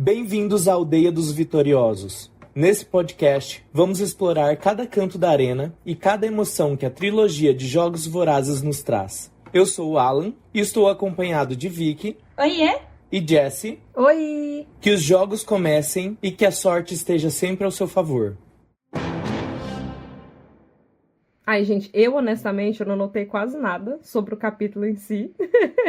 Bem-vindos à Aldeia dos Vitoriosos. Nesse podcast, vamos explorar cada canto da arena e cada emoção que a trilogia de Jogos Vorazes nos traz. Eu sou o Alan e estou acompanhado de Vicky. Oiê! E Jessie. Oi! Que os jogos comecem e que a sorte esteja sempre ao seu favor. Ai, gente, honestamente, eu não notei quase nada sobre o capítulo em si.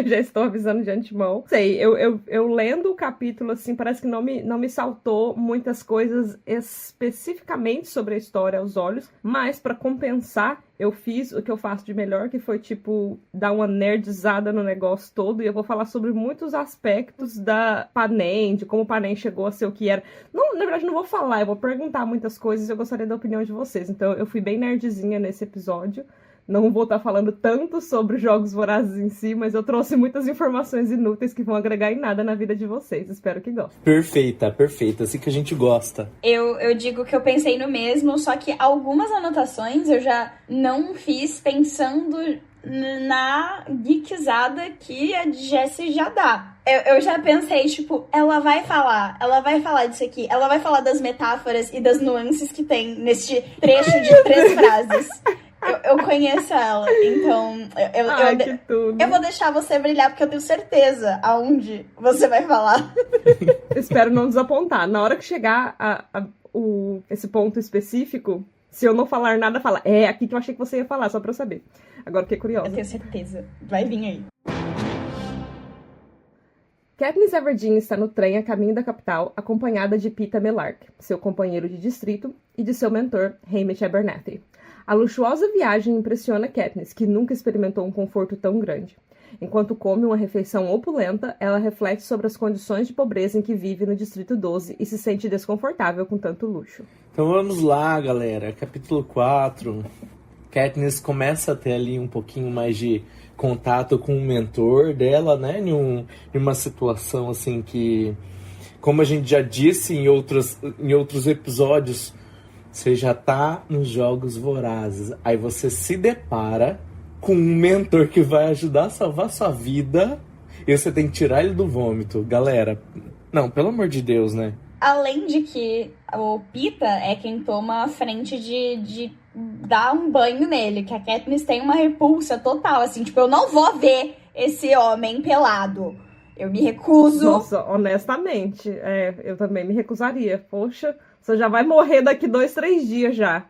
Já estou avisando de antemão. Sei, eu lendo o capítulo, assim, parece que não me saltou muitas coisas especificamente sobre a história aos olhos, mas pra compensar, eu fiz o que eu faço de melhor, que foi, tipo, dar uma nerdizada no negócio todo, e eu vou falar sobre muitos aspectos da Panem, de como o Panem chegou a ser o que era. Não, na verdade, não vou falar, eu vou perguntar muitas coisas e eu gostaria da opinião de vocês. Então, eu fui bem nerdzinha nesse episódio. Não vou estar falando tanto sobre Jogos Vorazes em si, mas eu trouxe muitas informações inúteis que vão agregar em nada na vida de vocês. Espero que gostem. Perfeita, perfeita. Assim que a gente gosta. Eu digo que eu pensei no mesmo, só que algumas anotações eu já não fiz pensando na geekizada que a Jessie já dá. Eu já pensei, tipo, ela vai falar disso aqui, ela vai falar das metáforas e das nuances que tem neste trecho de 3 frases. Eu conheço ela, então eu vou deixar você brilhar, porque eu tenho certeza aonde você vai falar. Espero não desapontar. Na hora que chegar esse ponto específico, se eu não falar nada, fala, aqui que eu achei que você ia falar, só pra eu saber. Agora eu fiquei curiosa. Eu tenho certeza. Vai vir aí. Katniss Everdeen está no trem a caminho da capital, acompanhada de Peeta Mellark, seu companheiro de distrito, e de seu mentor, Haymitch Abernathy. A luxuosa viagem impressiona Katniss, que nunca experimentou um conforto tão grande. Enquanto come uma refeição opulenta, ela reflete sobre as condições de pobreza em que vive no Distrito 12 e se sente desconfortável com tanto luxo. Então vamos lá, galera. Capítulo 4. Katniss começa a ter ali um pouquinho mais de contato com o mentor dela, né? Em uma situação assim que, como a gente já disse em outros episódios, você já tá nos Jogos Vorazes. Aí você se depara com um mentor que vai ajudar a salvar sua vida e você tem que tirar ele do vômito. Galera, não, pelo amor de Deus, né? Além de que o Peeta é quem toma a frente de dar um banho nele, que a Katniss tem uma repulsa total, assim, tipo, eu não vou ver esse homem pelado. Eu me recuso. Nossa, honestamente, eu também me recusaria. Poxa, você já vai morrer daqui 2-3 dias já.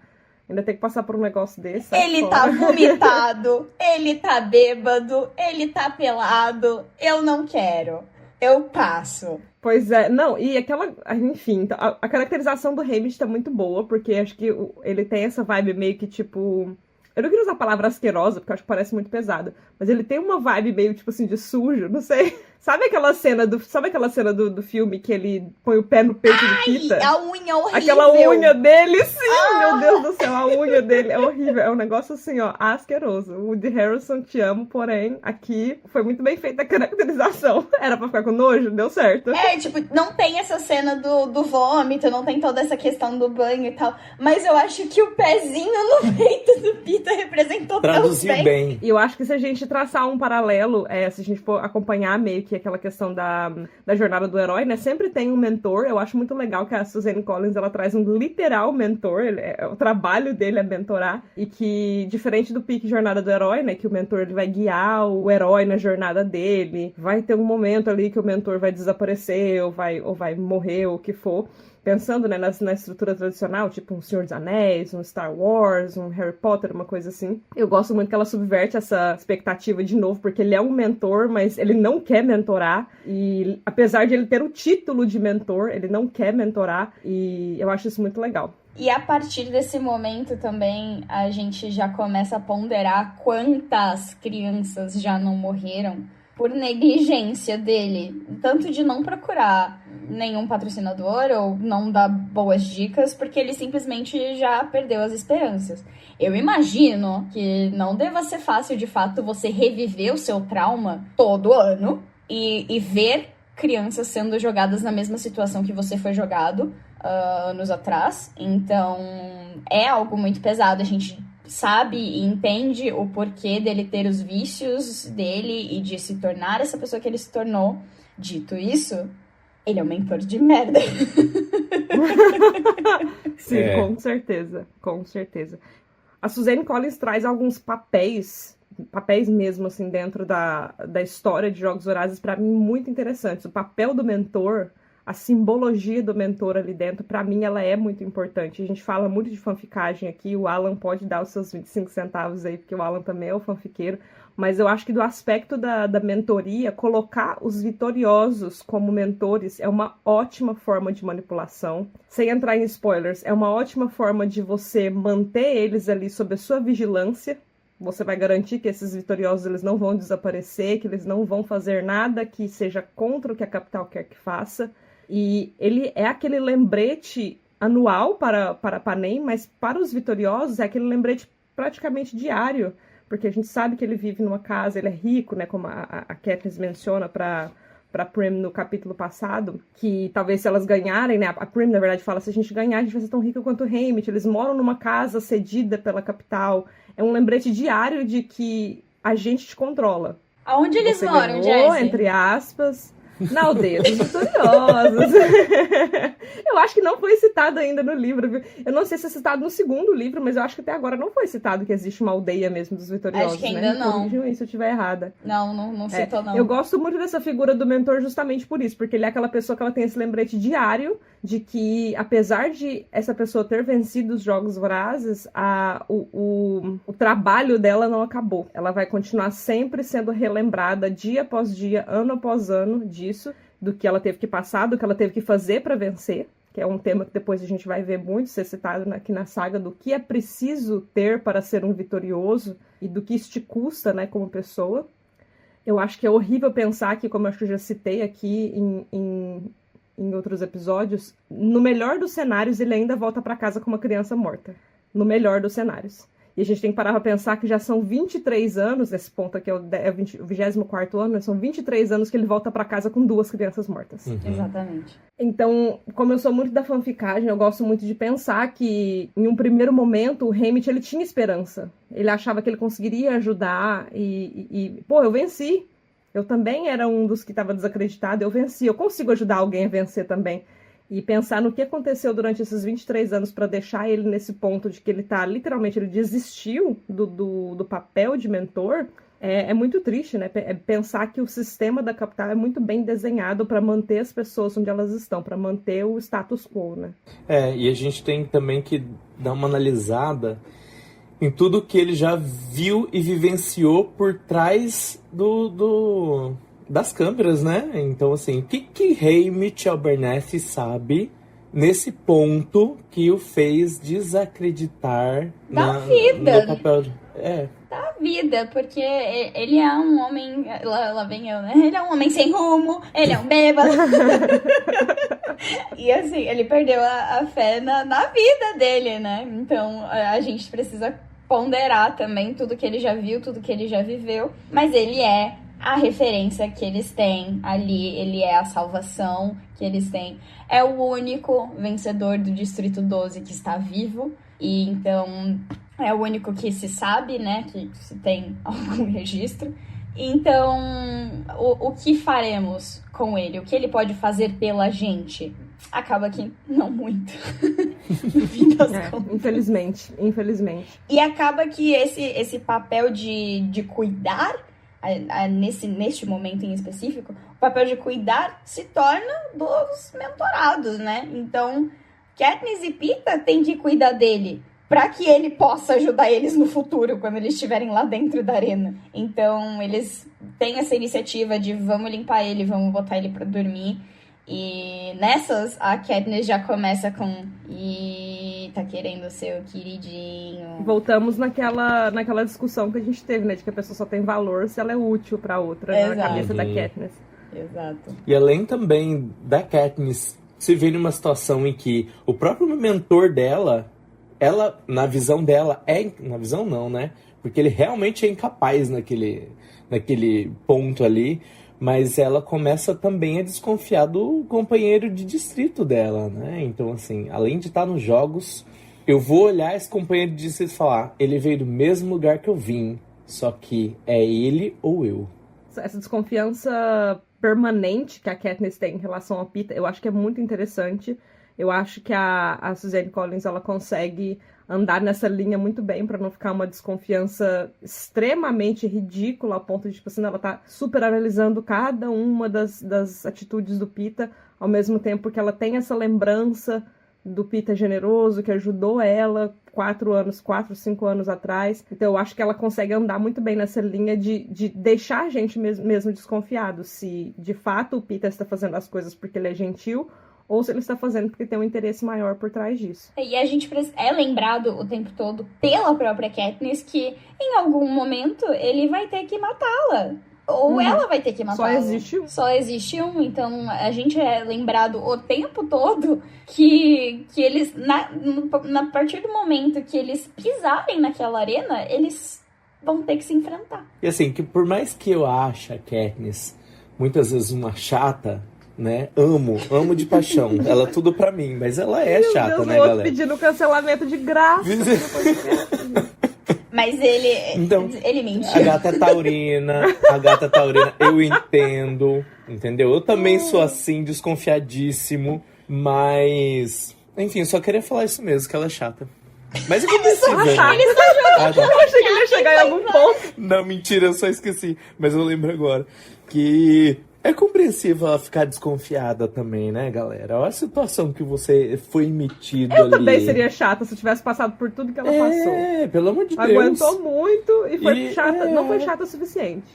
Ainda tem que passar por um negócio desse. Ele tá vomitado, ele tá bêbado, ele tá pelado. Eu não quero. Eu passo. Pois é, não, e aquela, enfim, a caracterização do Haymitch tá muito boa, porque acho que ele tem essa vibe meio que, tipo, eu não queria usar a palavra asquerosa, porque eu acho que parece muito pesada, mas ele tem uma vibe meio, tipo assim, de sujo, não sei. Sabe aquela cena do filme que ele põe o pé no peito do Peeta? A unha horrível. Aquela unha dele, sim, meu Deus do céu, a unha dele é horrível, é um negócio assim, ó, asqueroso. O Woody Harrelson, te amo, porém, aqui foi muito bem feita a caracterização. Era pra ficar com nojo, deu certo. Tipo, não tem essa cena do vômito, não tem toda essa questão do banho e tal, mas eu acho que o pezinho no peito do Peeta representou Traduziu tão bem. E eu acho que se a gente traçar um paralelo, se a gente for acompanhar meio que aquela questão da jornada do herói, né? Sempre tem um mentor. Eu acho muito legal que a Suzanne Collins, ela traz um literal mentor. O trabalho dele é mentorar. E que, diferente do pique Jornada do Herói, né? Que o mentor ele vai guiar o herói na jornada dele. Vai ter um momento ali que o mentor vai desaparecer, ou vai morrer, ou o que for. Pensando, né, na estrutura tradicional, tipo um Senhor dos Anéis, um Star Wars, um Harry Potter, uma coisa assim. Eu gosto muito que ela subverte essa expectativa de novo, porque ele é um mentor, mas ele não quer mentorar. E apesar de ele ter o título de mentor, ele não quer mentorar. E eu acho isso muito legal. E a partir desse momento também, a gente já começa a ponderar quantas crianças já não morreram por negligência dele, tanto de não procurar nenhum patrocinador ou não dar boas dicas, porque ele simplesmente já perdeu as esperanças. Eu imagino que não deva ser fácil, de fato, você reviver o seu trauma todo ano e ver crianças sendo jogadas na mesma situação que você foi jogado anos atrás. Então, é algo muito pesado. A gente sabe e entende o porquê dele ter os vícios dele e de se tornar essa pessoa que ele se tornou. Dito isso, ele é um mentor de merda. Sim, com certeza, com certeza. A Suzanne Collins traz alguns papéis mesmo, assim, dentro da história de Jogos Vorazes, para mim, muito interessantes. O papel do mentor, a simbologia do mentor ali dentro, para mim, ela é muito importante. A gente fala muito de fanficagem aqui, o Alan pode dar os seus 25 centavos aí, porque o Alan também é o fanfiqueiro, mas eu acho que do aspecto da mentoria, colocar os vitoriosos como mentores é uma ótima forma de manipulação. Sem entrar em spoilers, é uma ótima forma de você manter eles ali sob a sua vigilância. Você vai garantir que esses vitoriosos eles não vão desaparecer, que eles não vão fazer nada que seja contra o que a capital quer que faça. E ele é aquele lembrete anual para Panem, mas para os vitoriosos é aquele lembrete praticamente diário, porque a gente sabe que ele vive numa casa, ele é rico, né, como a Katniss menciona para Prim no capítulo passado, que talvez se elas ganharem, né, a Prim na verdade fala, se a gente ganhar a gente vai ser tão rico quanto o Haymitch, eles moram numa casa cedida pela capital, é um lembrete diário de que a gente te controla. Aonde eles moram, Jessie? Entre aspas, na aldeia dos vitoriosos. Eu acho que não foi citado ainda no livro, viu? Eu não sei se é citado no segundo livro, mas eu acho que até agora não foi citado que existe uma aldeia mesmo dos vitoriosos. Acho que ainda não. Me corrijam se eu estiver errada. Não citou, não. Eu gosto muito dessa figura do mentor justamente por isso, porque ele é aquela pessoa que ela tem esse lembrete diário de que, apesar de essa pessoa ter vencido os Jogos Vorazes, o trabalho dela não acabou. Ela vai continuar sempre sendo relembrada dia após dia, ano após ano disso, do que ela teve que passar, do que ela teve que fazer para vencer, que é um tema que depois a gente vai ver muito ser citado aqui na saga, do que é preciso ter para ser um vitorioso e do que isso te custa, né, como pessoa. Eu acho que é horrível pensar que, como eu acho que eu já citei aqui em outros episódios, no melhor dos cenários ele ainda volta para casa com uma criança morta. No melhor dos cenários. E a gente tem que parar para pensar que já são 23 anos, nesse ponto aqui é o 24º ano, são 23 anos que ele volta para casa com 2 crianças mortas. Uhum. Exatamente. Então, como eu sou muito da fanficagem, eu gosto muito de pensar que, em um primeiro momento, o Haymitch, ele tinha esperança. Ele achava que ele conseguiria ajudar pô, eu venci. Eu também era um dos que estava desacreditado, eu venci. Eu consigo ajudar alguém a vencer também. E pensar no que aconteceu durante esses 23 anos para deixar ele nesse ponto de que ele tá, literalmente, ele desistiu do papel de mentor, é muito triste, né? Pensar que o sistema da capital é muito bem desenhado para manter as pessoas onde elas estão, para manter o status quo, né? E a gente tem também que dar uma analisada em tudo que ele já viu e vivenciou por trás das câmeras, né? Então, assim, o que Haymitch Abernathy sabe nesse ponto que o fez desacreditar da vida, no papel da vida, porque ele é um homem, lá vem eu, né? Ele é um homem sem rumo, ele é um bêbado. E assim, ele perdeu a fé na vida dele, né? Então, a gente precisa ponderar também tudo que ele já viu, tudo que ele já viveu, mas ele é a referência que eles têm ali, ele é a salvação que eles têm. É o único vencedor do Distrito 12 que está vivo, e então é o único que se sabe, né, que se tem algum registro. Então, o que faremos com ele? O que ele pode fazer pela gente? Acaba que não muito. No fim das contas. Infelizmente. E acaba que esse papel de cuidar, neste momento em específico, o papel de cuidar se torna dos mentorados, né? Então, Katniss e Peeta têm que cuidar dele para que ele possa ajudar eles no futuro, quando eles estiverem lá dentro da arena. Então, eles têm essa iniciativa de vamos limpar ele, vamos botar ele para dormir. E nessas, a Katniss já começa com tá querendo ser o queridinho. Voltamos naquela discussão que a gente teve, né? De que a pessoa só tem valor se ela é útil pra outra, né, na cabeça da Katniss. Exato. E além também da Katniss se ver numa situação em que o próprio mentor dela, ela, na visão dela, na visão não, né? Porque ele realmente é incapaz naquele ponto ali. Mas ela começa também a desconfiar do companheiro de distrito dela, né? Então, assim, além de estar nos jogos, eu vou olhar esse companheiro de distrito e falar, ele veio do mesmo lugar que eu vim, só que é ele ou eu. Essa desconfiança permanente que a Katniss tem em relação ao Peeta, eu acho que é muito interessante. Eu acho que a Suzanne Collins, ela consegue andar nessa linha muito bem para não ficar uma desconfiança extremamente ridícula ao ponto de, tipo assim, ela tá super analisando cada uma das atitudes do Peeta, ao mesmo tempo que ela tem essa lembrança do Peeta generoso, que ajudou ela 4, 5 anos atrás. Então eu acho que ela consegue andar muito bem nessa linha de deixar a gente mesmo desconfiado se de fato o Peeta está fazendo as coisas porque ele é gentil ou se ele está fazendo porque tem um interesse maior por trás disso. E a gente é lembrado o tempo todo pela própria Katniss que em algum momento ele vai ter que matá-la. Ou ela vai ter que matá-la. Só existe um. Então a gente é lembrado o tempo todo que eles, na partir do momento que eles pisarem naquela arena, eles vão ter que se enfrentar. E assim, que por mais que eu ache a Katniss muitas vezes uma chata, né? Amo de paixão. Ela é tudo pra mim, mas ela é chata, Deus, né, galera? Pedindo cancelamento de graça. Mas ele mentiu. A gata é taurina, eu entendo, entendeu? Eu também sou assim, desconfiadíssimo, mas... Enfim, só queria falar isso mesmo, que ela é chata. Mas é compreensível, né? Eu achei que ele ia chegar em algum ponto. Não, mentira, eu só esqueci. Mas eu lembro agora que... É compreensível ela ficar desconfiada também, né, galera? Olha a situação que você foi emitido ali. Eu também seria chata se eu tivesse passado por tudo que ela passou. Pelo amor de Deus. Aguentou muito e foi chata, não foi chata o suficiente.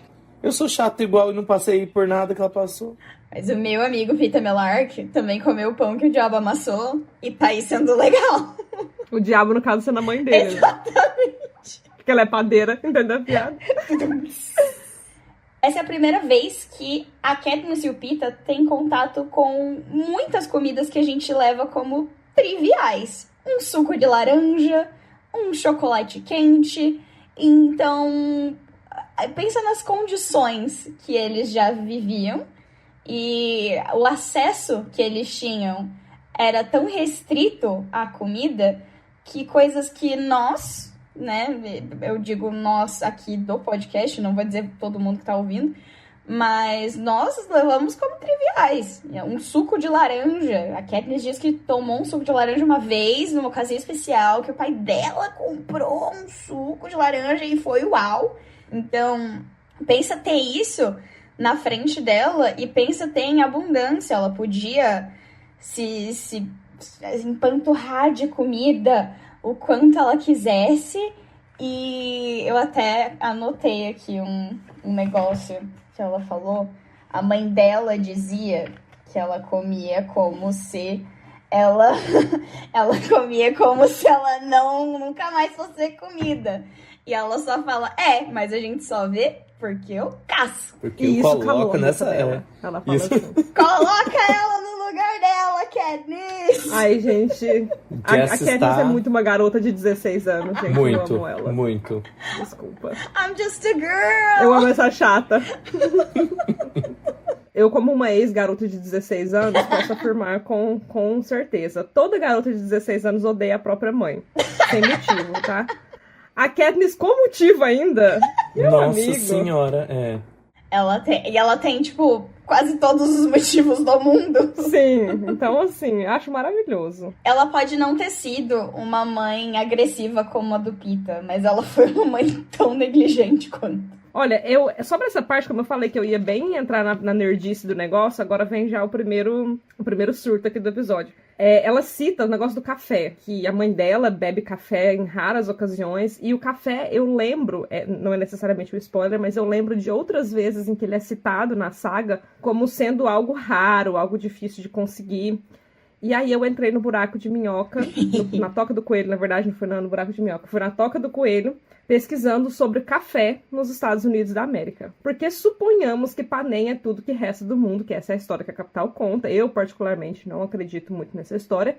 Eu sou chato igual e não passei por nada que ela passou. Mas o meu amigo Peeta Mellark também comeu o pão que o diabo amassou e tá aí sendo legal. O diabo, no caso, sendo a mãe dele. Exatamente. Porque ela é padeira, entendeu a piada? Essa é a primeira vez que a Katniss e o Peeta têm contato com muitas comidas que a gente leva como triviais. Um suco de laranja, um chocolate quente. Então, pensa nas condições que eles já viviam e o acesso que eles tinham era tão restrito à comida que coisas que nós... né, eu digo nós aqui do podcast, não vou dizer todo mundo que tá ouvindo, mas nós levamos como triviais. Um suco de laranja, a Katniss diz que tomou um suco de laranja uma vez, numa ocasião especial, que o pai dela comprou um suco de laranja e foi uau. Então, pensa ter isso na frente dela e pensa ter em abundância. Ela podia se empanturrar de comida o quanto ela quisesse, e eu até anotei aqui um negócio que ela falou. A mãe dela dizia que ela comia como se ela comia como se ela nunca mais fosse comida. E ela só fala, mas a gente só vê porque eu caço. Porque eu coloco nessa... Ela fala assim. Coloca ela no lugar dela, Katniss! Ai, gente, a Katniss é muito uma garota de 16 anos, gente. Muito, eu amo ela. Muito. Desculpa. I'm just a girl! Eu amo essa chata. Eu, como uma ex-garota de 16 anos, posso afirmar com certeza. Toda garota de 16 anos odeia a própria mãe. Sem motivo, tá? A Katniss com motivo ainda. Nossa senhora, Ela tem, tipo, quase todos os motivos do mundo. Sim, então assim, acho maravilhoso. Ela pode não ter sido uma mãe agressiva como a do Peeta, mas ela foi uma mãe tão negligente quanto. Olha, sobre essa parte, como eu falei que eu ia bem entrar na nerdice do negócio, agora vem já o primeiro surto aqui do episódio. Ela cita o negócio do café, que a mãe dela bebe café em raras ocasiões, e o café, eu lembro, não é necessariamente um spoiler, mas eu lembro de outras vezes em que ele é citado na saga como sendo algo raro, algo difícil de conseguir. E aí eu entrei no buraco de minhoca, na toca do coelho, na verdade não foi no buraco de minhoca, foi na toca do coelho, pesquisando sobre café nos Estados Unidos da América. Porque suponhamos que Panem é tudo que resta do mundo, que essa é a história que a capital conta. Eu, particularmente, não acredito muito nessa história,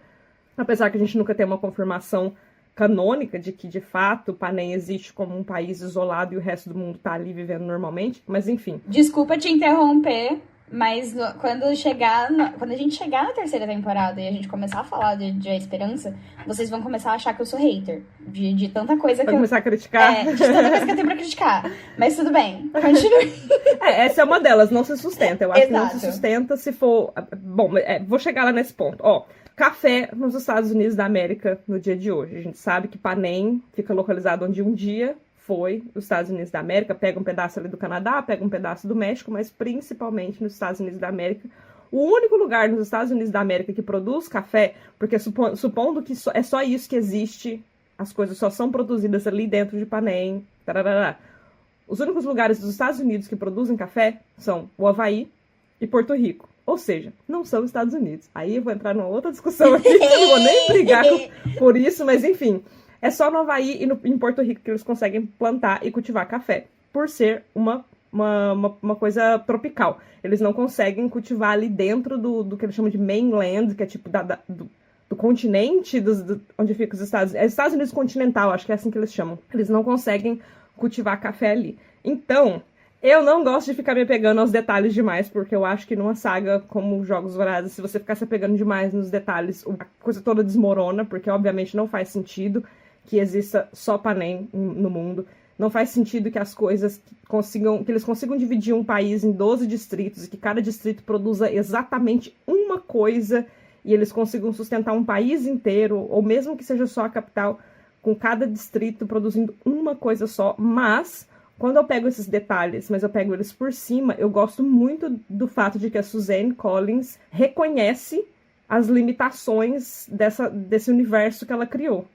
apesar que a gente nunca tem uma confirmação canônica de que, de fato, Panem existe como um país isolado e o resto do mundo tá ali vivendo normalmente, mas enfim. Desculpa te interromper, Mas quando a gente chegar na terceira temporada e a gente começar a falar de A Esperança, vocês vão começar a achar que eu sou hater. De tanta coisa Vai começar a criticar. de tanta coisa que eu tenho pra criticar. Mas tudo bem, continue. Essa é uma delas, não se sustenta. Eu acho Exato. que não se sustenta se for... Bom, vou chegar lá nesse ponto. Ó, café nos Estados Unidos da América no dia de hoje. A gente sabe que Panem fica localizado onde um dia foi os Estados Unidos da América, pega um pedaço ali do Canadá, pega um pedaço do México, mas principalmente nos Estados Unidos da América. O único lugar nos Estados Unidos da América que produz café, porque supondo que é só isso que existe, as coisas só são produzidas ali dentro de Panem, tarará. Os únicos lugares dos Estados Unidos que produzem café são o Havaí e Porto Rico. Ou seja, não são Estados Unidos. Aí eu vou entrar numa outra discussão aqui, que eu não vou nem brigar por isso, mas enfim... É só no Havaí e em Porto Rico que eles conseguem plantar e cultivar café, por ser uma coisa tropical. Eles não conseguem cultivar ali dentro do que eles chamam de mainland, que é tipo do continente, onde fica os Estados Unidos. É Estados Unidos continental, acho que é assim que eles chamam. Eles não conseguem cultivar café ali. Então, eu não gosto de ficar me apegando aos detalhes demais, porque eu acho que numa saga como Jogos Vorazes, se você ficar se apegando demais nos detalhes, a coisa toda desmorona, porque obviamente não faz sentido que exista só Panem no mundo. Não faz sentido que as coisas que eles consigam dividir um país em 12 distritos e que cada distrito produza exatamente uma coisa e eles consigam sustentar um país inteiro, ou mesmo que seja só a capital, com cada distrito produzindo uma coisa só. Mas, quando eu pego esses detalhes, mas eu pego eles por cima, eu gosto muito do fato de que a Suzanne Collins reconhece as limitações desse universo que ela criou.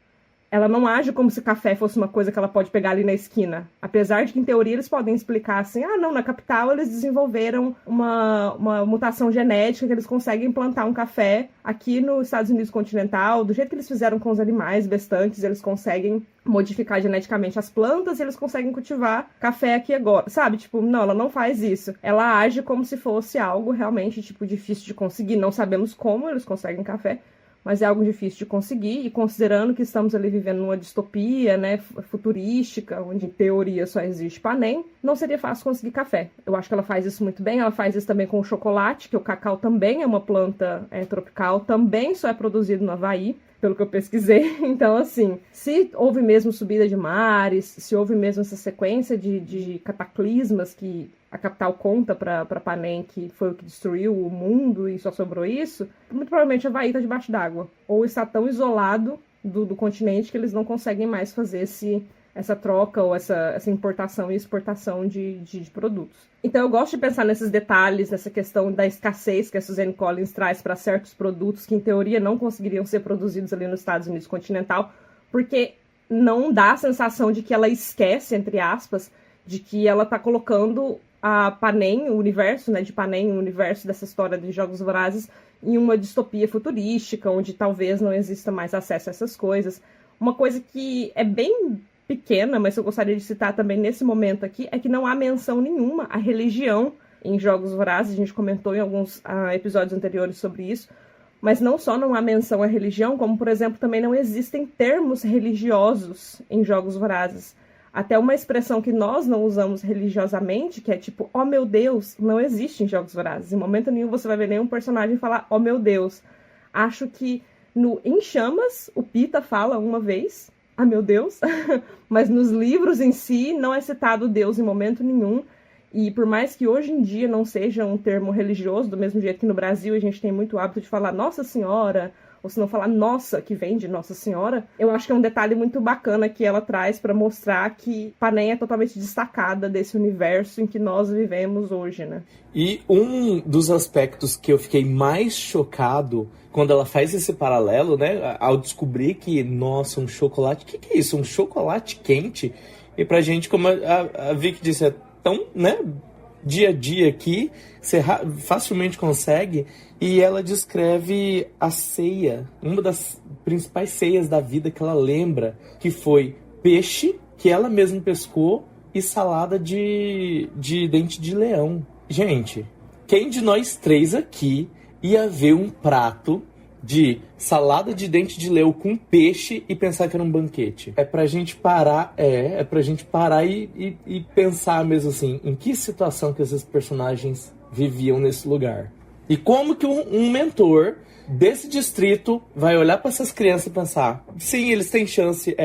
Ela não age como se café fosse uma coisa que ela pode pegar ali na esquina. Apesar de que, em teoria, eles podem explicar assim, não, na capital eles desenvolveram uma mutação genética que eles conseguem plantar um café aqui nos Estados Unidos continental, do jeito que eles fizeram com os animais bestantes, eles conseguem modificar geneticamente as plantas e eles conseguem cultivar café aqui agora, sabe? Tipo, não, ela não faz isso. Ela age como se fosse algo realmente, tipo, difícil de conseguir. Não sabemos como eles conseguem café, mas é algo difícil de conseguir, e considerando que estamos ali vivendo numa distopia, né, futurística, onde em teoria só existe Panem, não seria fácil conseguir café. Eu acho que ela faz isso muito bem, ela faz isso também com o chocolate, que o cacau também é uma planta tropical, também só é produzido no Havaí, pelo que eu pesquisei. Então, assim, se houve mesmo subida de mares, se houve mesmo essa sequência de cataclismas que a capital conta para Panem, que foi o que destruiu o mundo e só sobrou isso, muito provavelmente a Havaí está debaixo d'água. Ou está tão isolado do continente que eles não conseguem mais fazer essa troca ou essa importação e exportação de produtos. Então eu gosto de pensar nesses detalhes, nessa questão da escassez que a Suzanne Collins traz para certos produtos que em teoria não conseguiriam ser produzidos ali nos Estados Unidos continental, porque não dá a sensação de que ela esquece, entre aspas, de que ela está colocando a Panem, o universo, né, de Panem, o universo dessa história de Jogos Vorazes, em uma distopia futurística, onde talvez não exista mais acesso a essas coisas. Uma coisa que é bem pequena, mas eu gostaria de citar também nesse momento aqui, é que não há menção nenhuma à religião em Jogos Vorazes. A gente comentou em alguns episódios anteriores sobre isso, mas não só não há menção à religião, como, por exemplo, também não existem termos religiosos em Jogos Vorazes. Até uma expressão que nós não usamos religiosamente, que é tipo, oh meu Deus, não existe em Jogos Vorazes. Em momento nenhum você vai ver nenhum personagem falar, oh meu Deus. Acho que Em Chamas, o Pita fala uma vez, ah meu Deus, mas nos livros em si não é citado Deus em momento nenhum. E por mais que hoje em dia não seja um termo religioso, do mesmo jeito que no Brasil a gente tem muito hábito de falar Nossa Senhora, ou se não falar nossa, que vem de Nossa Senhora, eu acho que é um detalhe muito bacana que ela traz para mostrar que Panem é totalmente destacada desse universo em que nós vivemos hoje, né? E um dos aspectos que eu fiquei mais chocado quando ela faz esse paralelo, né, ao descobrir que, nossa, um chocolate, o que é isso? Um chocolate quente? E pra gente, como a Vicky disse, é tão, né, dia a dia aqui, você facilmente consegue. E ela descreve a ceia, uma das principais ceias da vida que ela lembra, que foi peixe, que ela mesma pescou, e salada de dente de leão. Gente, quem de nós três aqui ia ver um prato de salada de dente de leão com peixe e pensar que era um banquete? É pra gente parar, e pensar mesmo assim, em que situação que esses personagens viviam nesse lugar. E como que um mentor desse distrito vai olhar para essas crianças e pensar, sim, eles têm chance,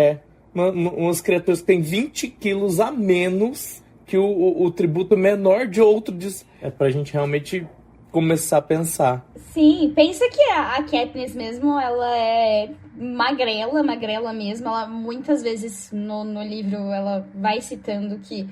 umas criaturas que têm 20 quilos a menos que o tributo menor de outro. É pra gente realmente começar a pensar. Sim, pensa que a Katniss mesmo, ela é magrela mesmo. Ela muitas vezes no livro ela vai citando que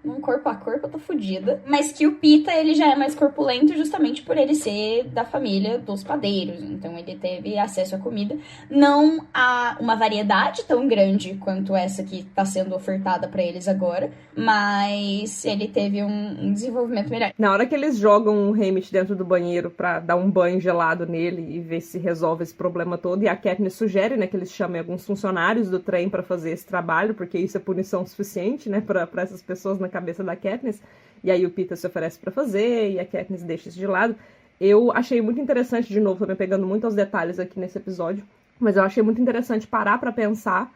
num corpo a corpo eu tô fodida. Mas que o Pita, ele já é mais corpulento justamente por ele ser da família dos padeiros. Então ele teve acesso à comida. Não a uma variedade tão grande quanto essa que tá sendo ofertada pra eles agora. Mas ele teve um desenvolvimento melhor. Na hora que eles jogam o Haymitch dentro do banheiro pra dar um banho gelado nele e ver se resolve esse problema todo. E a Katniss sugere, né, que eles chamem alguns funcionários do trem pra fazer esse trabalho. Porque isso é punição suficiente, né, pra essas pessoas na cabeça da Katniss, e aí o Pita se oferece pra fazer, e a Katniss deixa isso de lado. Eu achei muito interessante, de novo, também pegando muito aos detalhes aqui nesse episódio, mas eu achei muito interessante parar pra pensar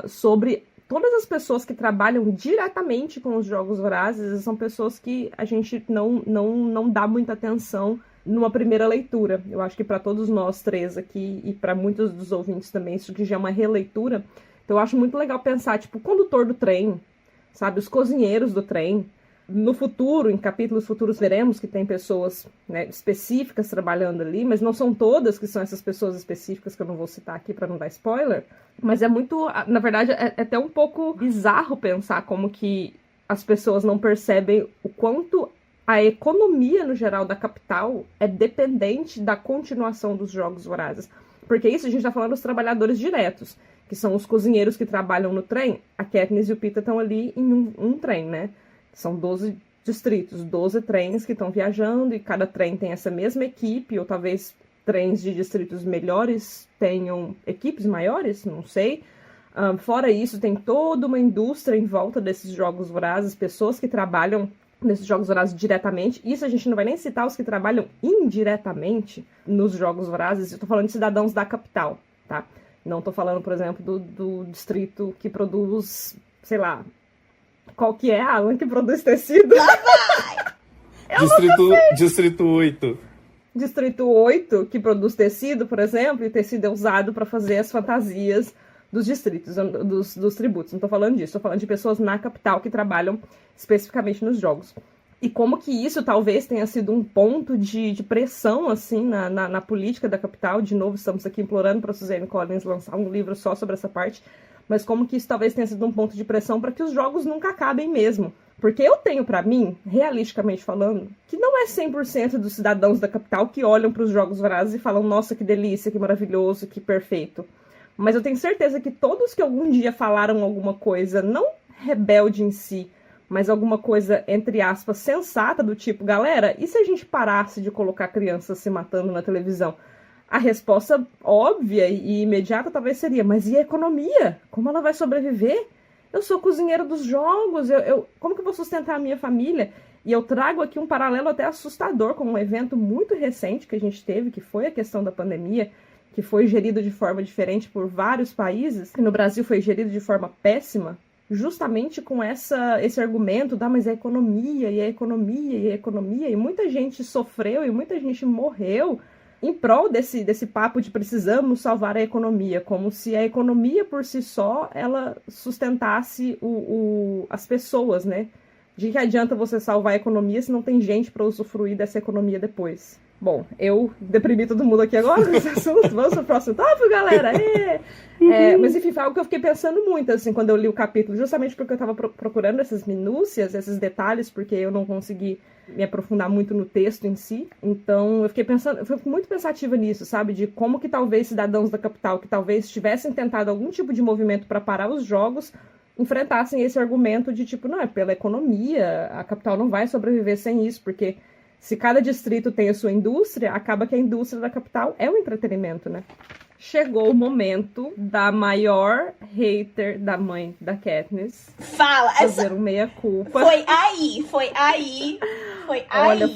sobre todas as pessoas que trabalham diretamente com os Jogos Vorazes. São pessoas que a gente não dá muita atenção numa primeira leitura. Eu acho que para todos nós três aqui, e para muitos dos ouvintes também, isso que já é uma releitura. Então eu acho muito legal pensar, tipo, o condutor do trem, sabe, os cozinheiros do trem. No futuro, em capítulos futuros, veremos que tem pessoas, né, específicas trabalhando ali, mas não são todas que são essas pessoas específicas que eu não vou citar aqui para não dar spoiler. Mas é muito, na verdade, é até um pouco bizarro pensar como que as pessoas não percebem o quanto a economia, no geral, da capital é dependente da continuação dos Jogos Vorazes. Porque isso a gente está falando dos trabalhadores diretos, que são os cozinheiros que trabalham no trem. A Katniss e o Pita estão ali em um trem, né? São 12 distritos, 12 trens que estão viajando, e cada trem tem essa mesma equipe, ou talvez trens de distritos melhores tenham equipes maiores, não sei. Fora isso, tem toda uma indústria em volta desses Jogos Vorazes, pessoas que trabalham nesses Jogos Vorazes diretamente. Isso a gente não vai nem citar os que trabalham indiretamente nos Jogos Vorazes. Eu tô falando de cidadãos da capital, tá? Não tô falando, por exemplo, do distrito que produz, sei lá, qual que é, Alan, que produz tecido? Distrito 8. Distrito 8, que produz tecido, por exemplo, e o tecido é usado para fazer as fantasias dos distritos, dos tributos. Não tô falando disso, tô falando de pessoas na capital que trabalham especificamente nos jogos. E como que isso talvez tenha sido um ponto de pressão, assim, na política da capital. De novo, estamos aqui implorando para a Suzanne Collins lançar um livro só sobre essa parte. Mas como que isso talvez tenha sido um ponto de pressão para que os jogos nunca acabem mesmo. Porque eu tenho para mim, realisticamente falando, que não é 100% dos cidadãos da capital que olham para os Jogos Vorazes e falam, nossa, que delícia, que maravilhoso, que perfeito. Mas eu tenho certeza que todos que algum dia falaram alguma coisa, não rebelde em si, mas alguma coisa, entre aspas, sensata, do tipo, galera, e se a gente parasse de colocar crianças se matando na televisão? A resposta óbvia e imediata talvez seria, mas e a economia? Como ela vai sobreviver? Eu sou cozinheiro dos jogos, como que eu vou sustentar a minha família? E eu trago aqui um paralelo até assustador com um evento muito recente que a gente teve, que foi a questão da pandemia, que foi gerido de forma diferente por vários países, que no Brasil foi gerido de forma péssima, justamente com esse argumento mas a economia, e a economia, e a economia, e muita gente sofreu e muita gente morreu em prol desse papo de precisamos salvar a economia, como se a economia por si só, ela sustentasse as pessoas, né? De que adianta você salvar a economia se não tem gente para usufruir dessa economia depois? Bom, eu deprimi todo mundo aqui agora nesse assunto. Vamos pro próximo tópico, galera! Mas enfim, foi algo que eu fiquei pensando muito, assim, quando eu li o capítulo, justamente porque eu estava procurando essas minúcias, esses detalhes, porque eu não consegui me aprofundar muito no texto em si. Então, eu fiquei muito pensativa nisso, sabe? De como que talvez cidadãos da capital, que talvez tivessem tentado algum tipo de movimento para parar os jogos, enfrentassem esse argumento de tipo, não, é pela economia, a capital não vai sobreviver sem isso, porque se cada distrito tem a sua indústria, acaba que a indústria da capital é o entretenimento, né? Chegou o momento da maior hater da mãe da Katniss fazer um meia-culpa. Foi aí. Olha,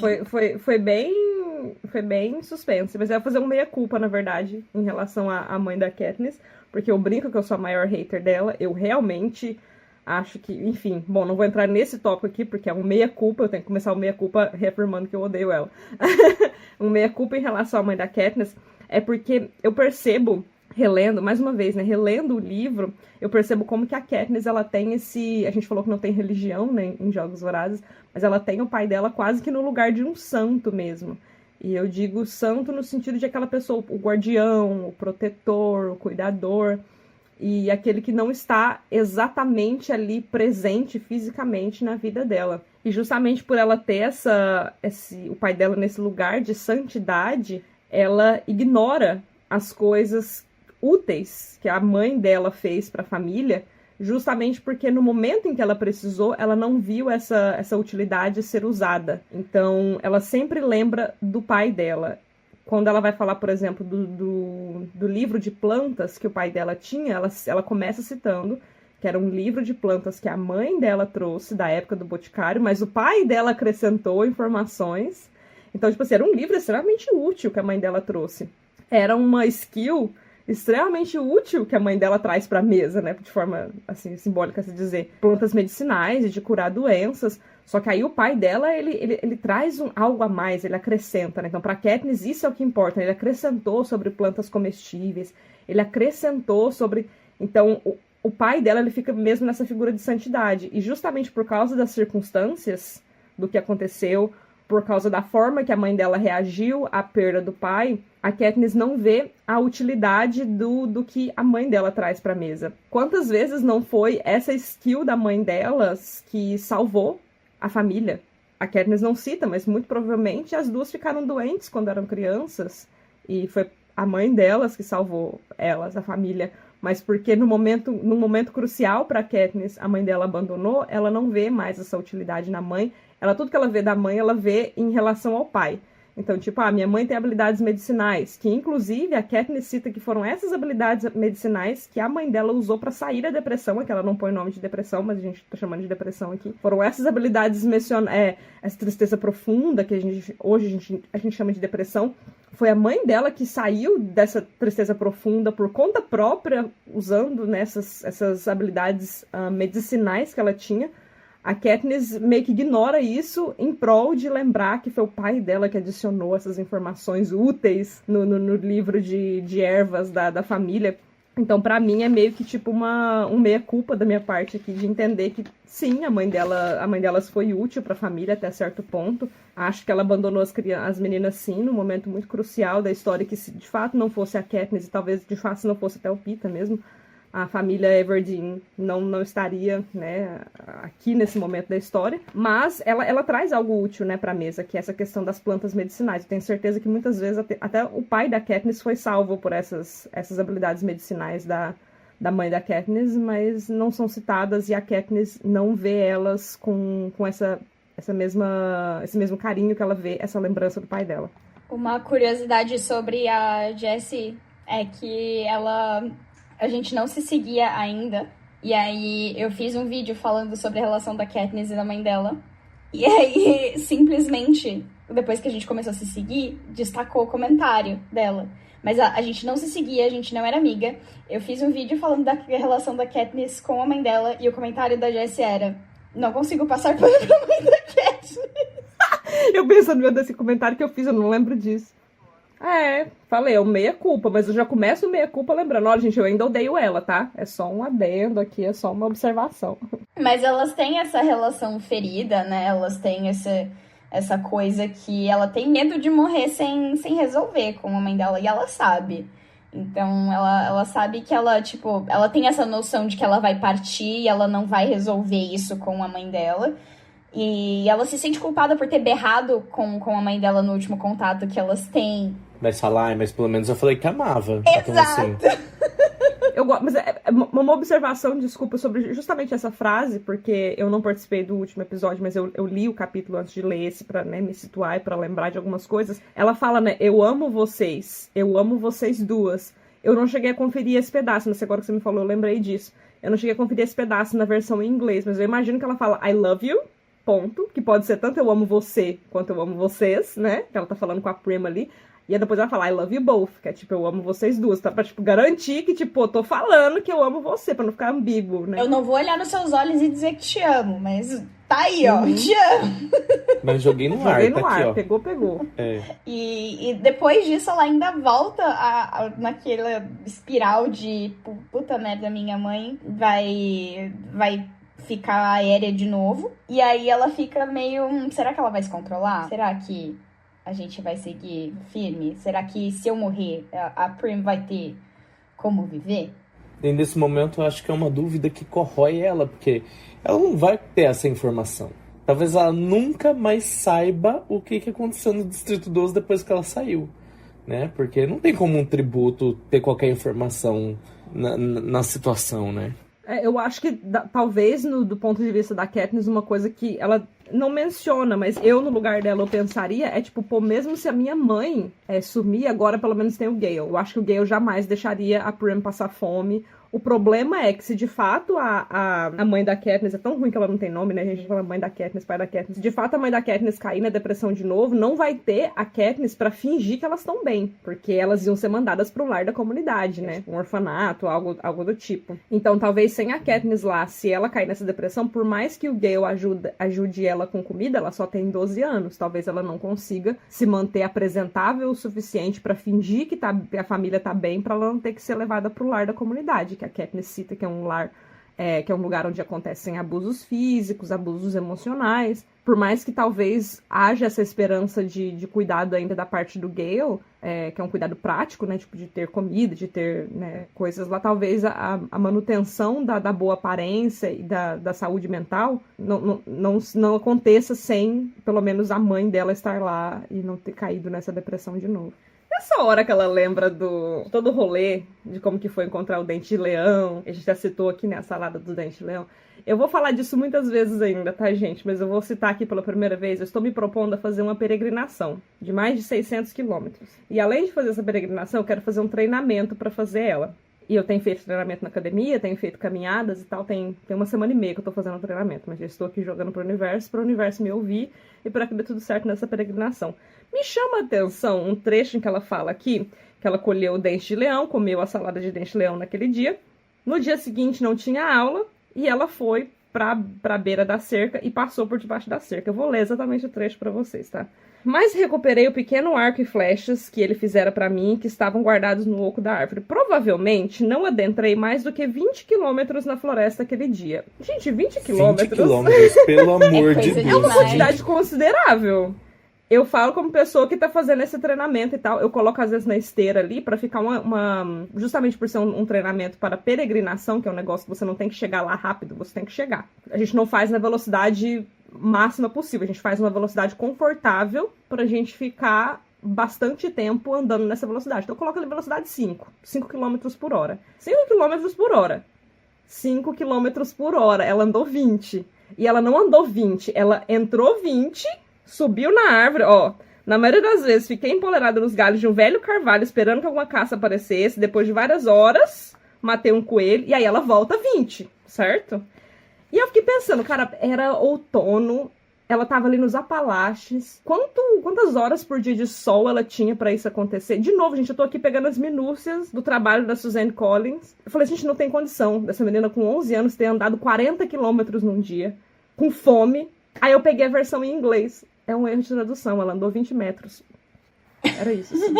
foi bem suspense, mas ela fazer um meia-culpa, na verdade, em relação à mãe da Katniss, porque eu brinco que eu sou a maior hater dela. Eu realmente Acho que, enfim, bom, não vou entrar nesse tópico aqui, porque é um meia-culpa, eu tenho que começar o meia-culpa reafirmando que eu odeio ela. Um meia-culpa em relação à mãe da Katniss é porque eu percebo, relendo, mais uma vez, né, relendo o livro, eu percebo como que a Katniss, ela tem esse, a gente falou que não tem religião, né, em Jogos Vorazes, mas ela tem o pai dela quase que no lugar de um santo mesmo. E eu digo santo no sentido de aquela pessoa, o guardião, o protetor, o cuidador, e aquele que não está exatamente ali presente fisicamente na vida dela. E justamente por ela ter o pai dela nesse lugar de santidade, ela ignora as coisas úteis que a mãe dela fez para a família, justamente porque no momento em que ela precisou, ela não viu essa utilidade ser usada. Então, ela sempre lembra do pai dela. Quando ela vai falar, por exemplo, do livro de plantas que o pai dela tinha, ela começa citando que era um livro de plantas que a mãe dela trouxe da época do Boticário, mas o pai dela acrescentou informações. Então, tipo assim, era um livro extremamente útil que a mãe dela trouxe. Era uma skill extremamente útil que a mãe dela traz para a mesa, né? De forma, assim, simbólica, se dizer. Plantas medicinais e de curar doenças. Só que aí o pai dela, ele traz algo a mais, ele acrescenta, né? Então, para Katniss, isso é o que importa. Ele acrescentou sobre plantas comestíveis. Ele acrescentou sobre... Então, o pai dela, ele fica mesmo nessa figura de santidade. E justamente por causa das circunstâncias do que aconteceu, por causa da forma que a mãe dela reagiu à perda do pai, a Katniss não vê a utilidade do que a mãe dela traz para a mesa. Quantas vezes não foi essa skill da mãe delas que salvou a família? A Katniss não cita, mas muito provavelmente as duas ficaram doentes quando eram crianças e foi a mãe delas que salvou elas, a família. Mas porque no momento crucial para Katniss, a mãe dela abandonou, ela não vê mais essa utilidade na mãe. Tudo que ela vê da mãe, ela vê em relação ao pai. Então, tipo, minha mãe tem habilidades medicinais, que inclusive a Katniss cita que foram essas habilidades medicinais que a mãe dela usou para sair da depressão, que ela não põe nome de depressão, mas a gente tá chamando de depressão aqui. Foram essas habilidades essa tristeza profunda, que hoje a gente chama de depressão. Foi a mãe dela que saiu dessa tristeza profunda por conta própria, usando essas habilidades medicinais que ela tinha. A Katniss meio que ignora isso em prol de lembrar que foi o pai dela que adicionou essas informações úteis no livro de ervas da família. Então, pra mim, é meio que tipo um meia-culpa da minha parte aqui de entender que, sim, a mãe delas foi útil pra família até certo ponto. Acho que ela abandonou as meninas, sim, num momento muito crucial da história, que se de fato não fosse a Katniss, e talvez de fato se não fosse até o Peeta mesmo, a família Everdeen não estaria, né, aqui nesse momento da história. Mas ela traz algo útil, né, pra mesa, que é essa questão das plantas medicinais. Eu tenho certeza que muitas vezes até o pai da Katniss foi salvo por essas habilidades medicinais da mãe da Katniss, mas não são citadas e a Katniss não vê elas com esse mesmo carinho que ela vê essa lembrança do pai dela. Uma curiosidade sobre a Jessie é que a gente não se seguia ainda. E aí eu fiz um vídeo falando sobre a relação da Katniss e da mãe dela. E aí, simplesmente, depois que a gente começou a se seguir, destacou o comentário dela. Mas a gente não se seguia, a gente não era amiga. Eu fiz um vídeo falando da relação da Katniss com a mãe dela. E o comentário da Jessie era: não consigo passar pano pra mãe da Katniss. Eu pensando nesse comentário que eu fiz, eu não lembro disso. Falei, é um meia-culpa, mas eu já começo o meia-culpa lembrando, olha, gente, eu ainda odeio ela, tá? É só um adendo aqui, é só uma observação. Mas elas têm essa relação ferida, né? Elas têm essa coisa que ela tem medo de morrer sem resolver com a mãe dela, e ela sabe. Então, ela sabe que ela tem essa noção de que ela vai partir e ela não vai resolver isso com a mãe dela. E ela se sente culpada por ter berrado com a mãe dela no último contato que elas têm. Mas falar, mas pelo menos eu falei que amava. Exato! Então, assim... Mas é uma observação, desculpa, sobre justamente essa frase, porque eu não participei do último episódio, mas eu li o capítulo antes de ler esse pra, né, me situar e pra lembrar de algumas coisas. Ela fala, né, eu amo vocês duas. Eu não cheguei a conferir esse pedaço, mas agora que você me falou, eu lembrei disso. Eu não cheguei a conferir esse pedaço na versão em inglês, mas eu imagino que ela fala I love you, ponto, que pode ser tanto eu amo você quanto eu amo vocês, né, que ela tá falando com a Prima ali. E aí depois ela fala, I love you both, que é tipo, eu amo vocês duas, tá? Pra, tipo, garantir que, tipo, eu tô falando que eu amo você, pra não ficar ambíguo, né? Eu não vou olhar nos seus olhos e dizer que te amo, mas tá aí, ó, te amo. Mas joguei no ar, tá aqui, ó. Pegou. E depois disso ela ainda volta naquela espiral de puta merda, minha mãe vai ficar aérea de novo. E aí ela fica meio, será que ela vai se controlar? Será que a gente vai seguir firme? Será que se eu morrer, a Prim vai ter como viver? E nesse momento eu acho que é uma dúvida que corrói ela, porque ela não vai ter essa informação. Talvez ela nunca mais saiba o que aconteceu no Distrito 12 depois que ela saiu, né? Porque não tem como um tributo ter qualquer informação na situação, né? Eu acho que talvez do ponto de vista da Katniss, uma coisa que ela não menciona, mas eu no lugar dela eu pensaria é tipo, pô, mesmo se a minha mãe sumir, agora pelo menos tem o Gale. Eu acho que o Gale jamais deixaria a Prim passar fome. O problema é que se de fato a mãe da Katniss, é tão ruim que ela não tem nome, né? A gente fala mãe da Katniss, pai da Katniss. Se de fato a mãe da Katniss cair na depressão de novo, não vai ter a Katniss pra fingir que elas estão bem. Porque elas iam ser mandadas pro lar da comunidade, né? Um orfanato, algo do tipo. Então talvez sem a Katniss lá, se ela cair nessa depressão, por mais que o Gale ajude ela com comida, ela só tem 12 anos. Talvez ela não consiga se manter apresentável o suficiente pra fingir que a família tá bem, pra ela não ter que ser levada pro lar da comunidade, que a Katniss cita que é um lar, que é um lugar onde acontecem abusos físicos, abusos emocionais. Por mais que talvez haja essa esperança de cuidado ainda da parte do Gale, que é um cuidado prático, né, tipo de ter comida, de ter, né, coisas lá, talvez a manutenção da boa aparência e da saúde mental não aconteça sem, pelo menos, a mãe dela estar lá e não ter caído nessa depressão de novo. Nessa hora que ela lembra todo o rolê, de como que foi encontrar o Dente de Leão, a gente já citou aqui, né, a salada do Dente de Leão. Eu vou falar disso muitas vezes ainda, tá, gente? Mas eu vou citar aqui pela primeira vez, eu estou me propondo a fazer uma peregrinação de mais de 600 quilômetros. E além de fazer essa peregrinação, eu quero fazer um treinamento para fazer ela. E eu tenho feito treinamento na academia, tenho feito caminhadas e tal, tem 1,5 que eu tô fazendo treinamento, mas já estou aqui jogando pro universo me ouvir e para que dê tudo certo nessa peregrinação. Me chama a atenção um trecho em que ela fala aqui, que ela colheu o dente de leão, comeu a salada de dente de leão naquele dia. No dia seguinte não tinha aula e ela foi pra beira da cerca e passou por debaixo da cerca. Eu vou ler exatamente o trecho para vocês, tá? Mas recuperei o pequeno arco e flechas que ele fizera para mim, que estavam guardados no oco da árvore. Provavelmente não adentrei mais do que 20 quilômetros na floresta aquele dia. Gente, 20 quilômetros? 20 quilômetros, pelo amor de Deus. É uma quantidade considerável. Eu falo como pessoa que tá fazendo esse treinamento e tal. Eu coloco às vezes na esteira ali pra ficar justamente por ser um treinamento para peregrinação, que é um negócio que você não tem que chegar lá rápido, você tem que chegar. A gente não faz na velocidade máxima possível, a gente faz uma velocidade confortável pra gente ficar bastante tempo andando nessa velocidade. Então eu coloco ali velocidade 5 km por hora. 5 km por hora. 5 km por hora. Ela andou 20. E ela não andou 20, ela entrou 20... Subiu na árvore, ó. Na maioria das vezes, fiquei empolerada nos galhos de um velho carvalho, esperando que alguma caça aparecesse. Depois de várias horas, matei um coelho. E aí ela volta 20, certo? E eu fiquei pensando, cara, era outono. Ela tava ali nos Apalaches. Quantas horas por dia de sol ela tinha pra isso acontecer? De novo, gente, eu tô aqui pegando as minúcias do trabalho da Suzanne Collins. Eu falei, gente, não tem condição dessa menina com 11 anos ter andado 40 quilômetros num dia, com fome. Aí eu peguei a versão em inglês. É um erro de tradução, ela andou 20 metros. Era isso. Assim.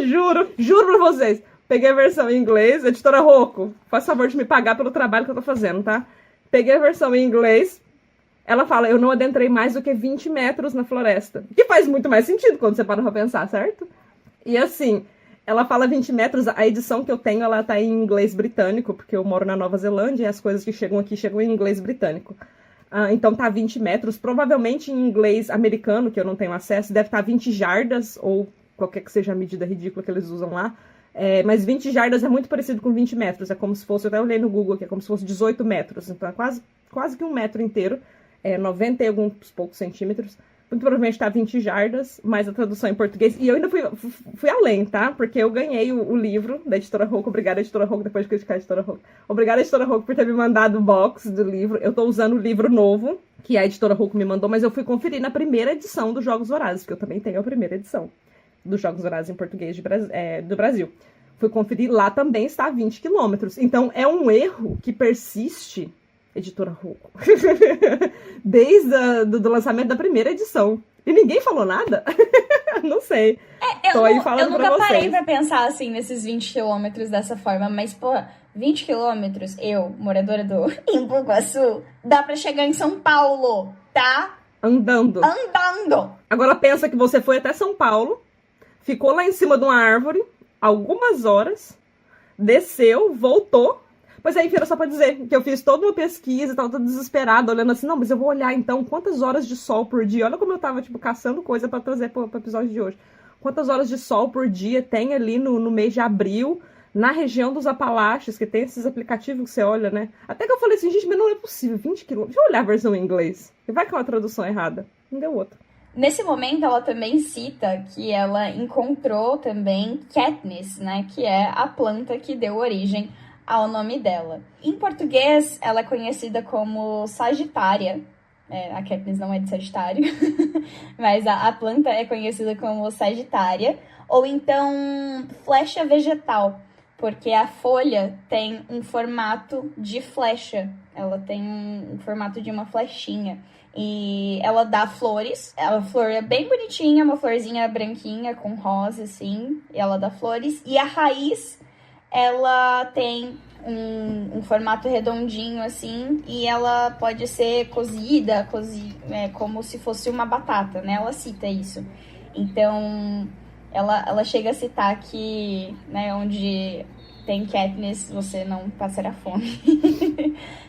Juro pra vocês. Peguei a versão em inglês. Editora Rocco, faz favor de me pagar pelo trabalho que eu tô fazendo, tá? Peguei a versão em inglês. Ela fala, eu não adentrei mais do que 20 metros na floresta. Que faz muito mais sentido quando você para pra pensar, certo? E assim, ela fala 20 metros. A edição que eu tenho, ela tá em inglês britânico, porque eu moro na Nova Zelândia e as coisas que chegam aqui chegam em inglês britânico. Então tá 20 metros, provavelmente em inglês americano, que eu não tenho acesso, deve estar 20 jardas, ou qualquer que seja a medida ridícula que eles usam lá. Mas 20 jardas é muito parecido com 20 metros, é como se fosse, eu até olhei no Google aqui, é como se fosse 18 metros, então é quase que 1 metro inteiro, 90 e alguns poucos centímetros. Muito provavelmente tá 20 jardas, mais a tradução em português. E eu ainda fui além, tá? Porque eu ganhei o livro da Editora Rocco. Obrigada, Editora Rocco, depois de criticar a Editora Rocco. Obrigada, Editora Rocco, por ter me mandado o box do livro. Eu tô usando o livro novo, que a editora Hulk me mandou, mas eu fui conferir na primeira edição dos Jogos Vorazes, porque eu também tenho a primeira edição dos Jogos Vorazes em português do Brasil. Fui conferir, lá também está a 20 quilômetros. Então, é um erro que persiste, editora Hulk, desde do lançamento da primeira edição. E ninguém falou nada? Não sei. Eu nunca parei pra pensar, assim, nesses 20 quilômetros dessa forma, mas, pô, 20 quilômetros, eu, moradora do Embu-Guaçu, dá pra chegar em São Paulo, tá? Andando. Agora pensa que você foi até São Paulo, ficou lá em cima de uma árvore, algumas horas, desceu, voltou. Pois é, enfim, era só pra dizer que eu fiz toda uma pesquisa e tava toda desesperada, olhando assim, não, mas eu vou olhar então quantas horas de sol por dia. Olha como eu tava, tipo, caçando coisa pra trazer pro episódio de hoje. Quantas horas de sol por dia tem ali no mês de abril, na região dos Apalaches, que tem esses aplicativos que você olha, né? Até que eu falei assim, gente, mas não é possível, 20 quilômetros. Deixa eu olhar a versão em inglês. E vai que é uma tradução errada. Não deu outra. Nesse momento, ela também cita que ela encontrou também Katniss, né? Que é a planta que deu origem ao nome dela. Em português, ela é conhecida como Sagitária. A Katniss não é de Sagitário, mas a planta é conhecida como Sagitária, ou então flecha vegetal, porque a folha tem um formato de flecha, ela tem um formato de uma flechinha. E ela dá flores, a flor é bem bonitinha, uma florzinha branquinha com rosa, assim, e ela dá flores. E a raiz, ela tem um formato redondinho, assim, e ela pode ser cozida, como se fosse uma batata, né? Ela cita isso. Então, ela chega a citar que, né, onde tem Katniss, você não passará fome.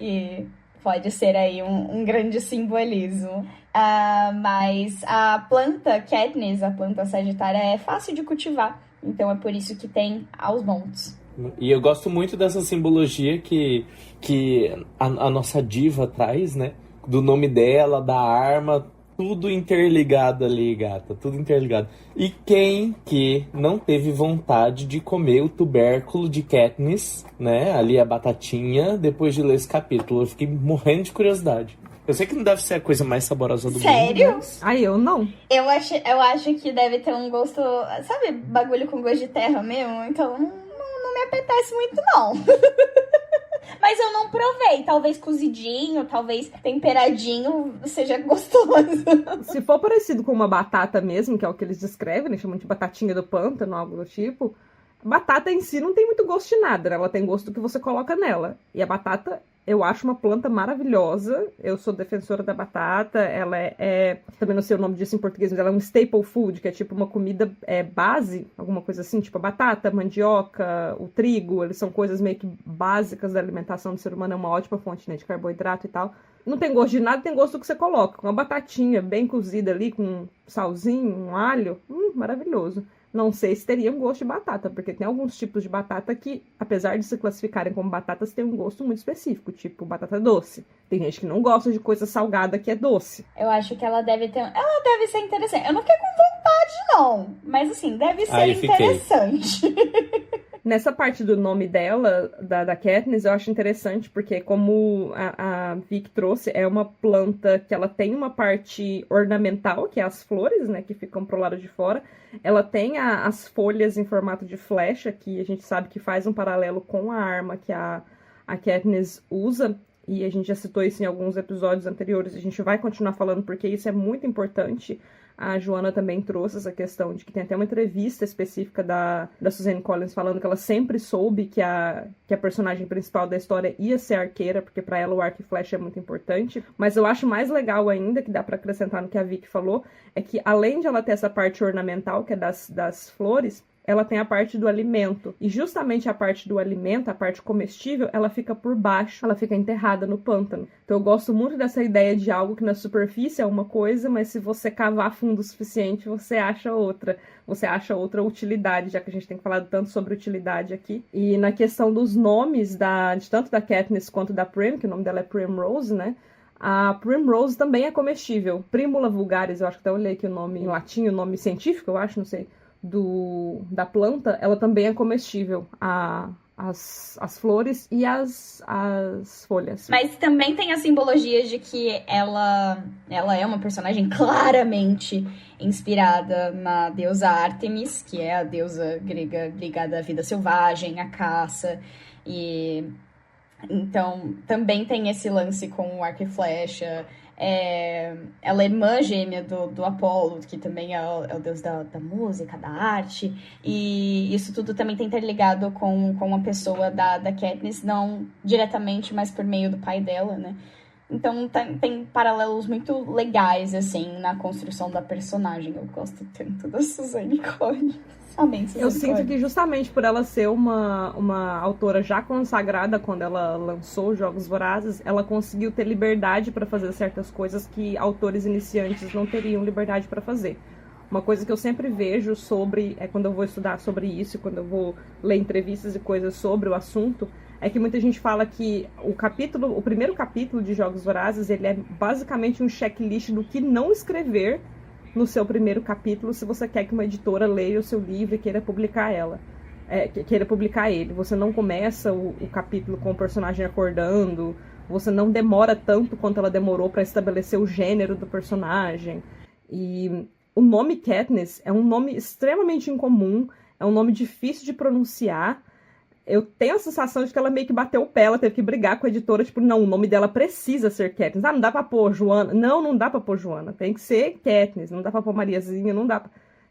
E pode ser aí um grande simbolismo. Mas a planta Katniss, a planta Sagitária, é fácil de cultivar. Então, é por isso que tem aos montes. E eu gosto muito dessa simbologia que a nossa diva traz, né? Do nome dela, da arma, tudo interligado ali, gata. Tudo interligado. E quem que não teve vontade de comer o tubérculo de Katniss, né? Ali a batatinha, depois de ler esse capítulo. Eu fiquei morrendo de curiosidade. Eu sei que não deve ser a coisa mais saborosa do mundo. Sério? Mas... Ai, eu não. Eu acho que deve ter um gosto... Sabe, bagulho com gosto de terra mesmo? Então... não me apetece muito, não. Mas eu não provei. Talvez cozidinho, talvez temperadinho seja gostoso. Se for parecido com uma batata mesmo, que é o que eles descrevem, eles chamam de batatinha do pântano, algo do tipo, batata em si não tem muito gosto de nada, né? Ela tem gosto do que você coloca nela. E a batata, eu acho uma planta maravilhosa. Eu sou defensora da batata. Ela também não sei o nome disso em português, mas ela é um staple food, que é tipo uma comida base, alguma coisa assim, tipo a batata, a mandioca, o trigo. Eles são coisas meio que básicas da alimentação do ser humano. É uma ótima fonte, né, de carboidrato e tal. Não tem gosto de nada, tem gosto do que você coloca. Com uma batatinha bem cozida ali, com um salzinho, um alho. Maravilhoso. Não sei se teria um gosto de batata, porque tem alguns tipos de batata que, apesar de se classificarem como batatas, tem um gosto muito específico, tipo batata doce. Tem gente que não gosta de coisa salgada que é doce. Eu acho que ela deve ser interessante. Eu não fiquei com vontade, não. Mas, assim, deve ser interessante. Nessa parte do nome dela, da Katniss, eu acho interessante, porque como a Vic trouxe, é uma planta que ela tem uma parte ornamental, que é as flores, né, que ficam pro lado de fora. Ela tem as folhas em formato de flecha, que a gente sabe que faz um paralelo com a arma que a Katniss usa, e a gente já citou isso em alguns episódios anteriores, a gente vai continuar falando porque isso é muito importante. A Joana também trouxe essa questão de que tem até uma entrevista específica da Suzanne Collins falando que ela sempre soube que a personagem principal da história ia ser arqueira, porque para ela o arco e flecha é muito importante. Mas eu acho mais legal ainda, que dá para acrescentar no que a Vicky falou, é que além de ela ter essa parte ornamental, que é das flores, ela tem a parte do alimento. E justamente a parte do alimento, a parte comestível, ela fica por baixo, ela fica enterrada no pântano. Então eu gosto muito dessa ideia de algo que na superfície é uma coisa, mas se você cavar fundo o suficiente, você acha outra. Você acha outra utilidade, já que a gente tem falado tanto sobre utilidade aqui. E na questão dos nomes, de tanto da Katniss quanto da Prim, que o nome dela é Primrose, né? A Primrose também é comestível. Primula vulgaris, eu acho que até olhei aqui o nome em latim, o nome científico, eu acho, não sei, da planta, ela também é comestível, a as flores e as folhas. Mas também tem a simbologia de que ela é uma personagem claramente inspirada na deusa Ártemis, que é a deusa grega ligada à vida selvagem, à caça. E então também tem esse lance com o arco e flecha. Ela é irmã gêmea do Apolo, que também é o deus da música, da arte, e isso tudo também tem interligado com a pessoa da Katniss, não diretamente, mas por meio do pai dela, né? Então tem paralelos muito legais, assim, na construção da personagem. Eu gosto tanto da Suzanne Collins. Amém, Suzanne Eu sinto Collins. que justamente por ela ser uma autora já consagrada quando ela lançou Jogos Vorazes, ela conseguiu ter liberdade para fazer certas coisas que autores iniciantes não teriam liberdade para fazer. Uma coisa que eu sempre vejo quando eu vou estudar sobre isso, quando eu vou ler entrevistas e coisas sobre o assunto, é que muita gente fala que o primeiro capítulo de Jogos Vorazes, ele é basicamente um checklist do que não escrever no seu primeiro capítulo, se você quer que uma editora leia o seu livro e queira publicar ele. Você não começa o capítulo com o personagem acordando, você não demora tanto quanto ela demorou para estabelecer o gênero do personagem. E o nome Katniss é um nome extremamente incomum, é um nome difícil de pronunciar. Eu tenho a sensação de que ela meio que bateu o pé, ela teve que brigar com a editora, tipo, não, o nome dela precisa ser Katniss. Não dá pra pôr Joana. Não dá pra pôr Joana. Tem que ser Katniss, não dá pra pôr Mariazinha, não dá.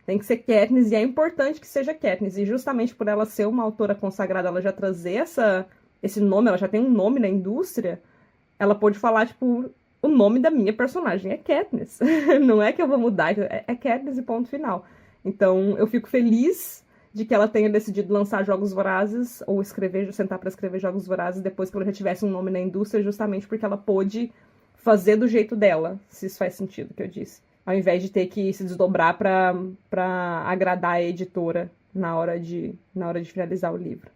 Tem que ser Katniss, e é importante que seja Katniss. E justamente por ela ser uma autora consagrada, ela já trazer esse nome, ela já tem um nome na indústria, ela pôde falar, tipo, o nome da minha personagem é Katniss. Não é que eu vou mudar, é Katniss e ponto final. Então, eu fico feliz de que ela tenha decidido lançar Jogos Vorazes, ou sentar para escrever Jogos Vorazes depois que ela já tivesse um nome na indústria, justamente porque ela pôde fazer do jeito dela, se isso faz sentido, que eu disse. Ao invés de ter que se desdobrar para agradar a editora na hora de finalizar o livro.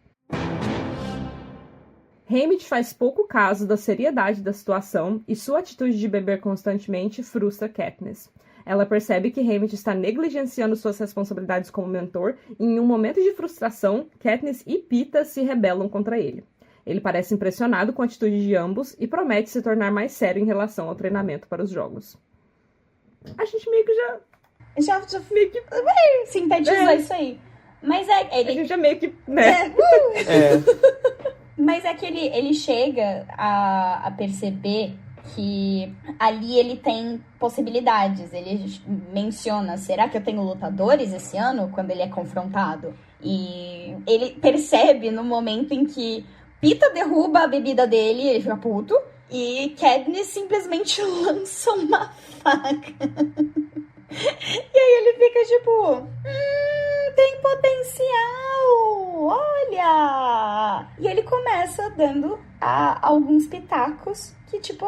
Haymitch faz pouco caso da seriedade da situação e sua atitude de beber constantemente frustra Katniss. Ela percebe que Haymitch está negligenciando suas responsabilidades como mentor e, em um momento de frustração, Katniss e Peeta se rebelam contra ele. Ele parece impressionado com a atitude de ambos e promete se tornar mais sério em relação ao treinamento para os jogos. A gente meio que já meio que sintetizou isso aí. Mas a gente já meio que, né? Mas é que ele chega a perceber que ali ele tem possibilidades. Ele menciona, será que eu tenho lutadores esse ano? Quando ele é confrontado. E ele percebe no momento em que Peeta derruba a bebida dele, ele fica puto, e Katniss simplesmente lança uma faca. E aí ele fica tipo, tem potencial, olha! E ele começa dando alguns pitacos que tipo,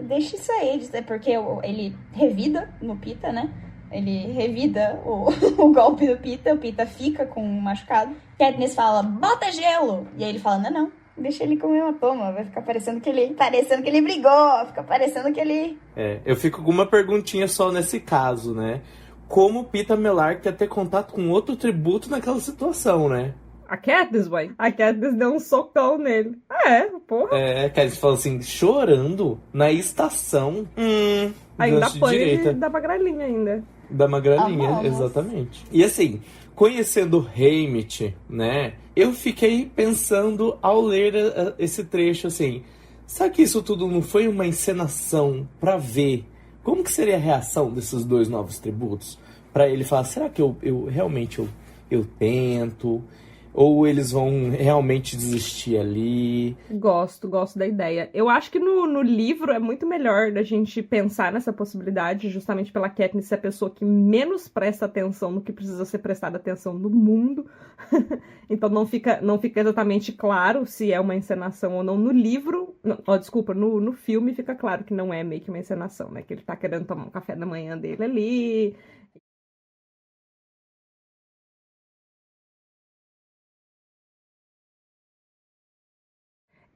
deixa isso aí, porque ele revida no Peeta, né? Ele revida o golpe do Peeta, o Peeta fica com um machucado. Katniss fala, bota gelo! E aí ele fala, não, deixa ele com hematoma, vai ficar parecendo que ele brigou, fica parecendo que ele... Eu fico com uma perguntinha só nesse caso, né? Como Peeta Mellark quer ter contato com outro tributo naquela situação, né? A Katniss, ué. A Katniss deu um socão nele. Porra. A Katniss falou assim, chorando na estação. Ainda apanha da magrelinha ainda. Da magrelinha, exatamente. E assim, conhecendo Haymitch, né? Eu fiquei pensando ao ler esse trecho assim, será que isso tudo não foi uma encenação pra ver como que seria a reação desses dois novos tributos? Pra ele falar, será que eu realmente tento? Ou eles vão realmente desistir ali? Gosto da ideia. Eu acho que no livro é muito melhor da gente pensar nessa possibilidade, justamente pela Katniss ser a pessoa que menos presta atenção no que precisa ser prestada atenção no mundo. Então não fica exatamente claro se é uma encenação ou não. No livro, no filme fica claro que não é meio que uma encenação, né? Que ele tá querendo tomar um café da manhã dele ali.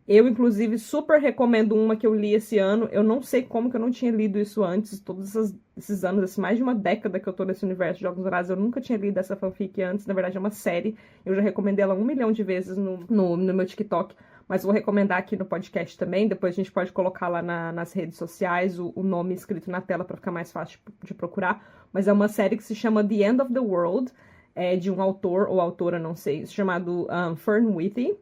Eu, inclusive, super recomendo uma que eu li esse ano. Eu não sei como que eu não tinha lido isso antes. Todos esses anos, mais de uma década que eu tô nesse universo de Jogos Vorazes, eu nunca tinha lido essa fanfic antes. Na verdade, é uma série. Eu já recomendei ela 1 milhão de vezes no meu TikTok. Mas vou recomendar aqui no podcast também. Depois a gente pode colocar lá nas redes sociais o nome escrito na tela para ficar mais fácil de procurar. Mas é uma série que se chama The End of the World. É de um autor ou autora, não sei, chamado Fern Witty.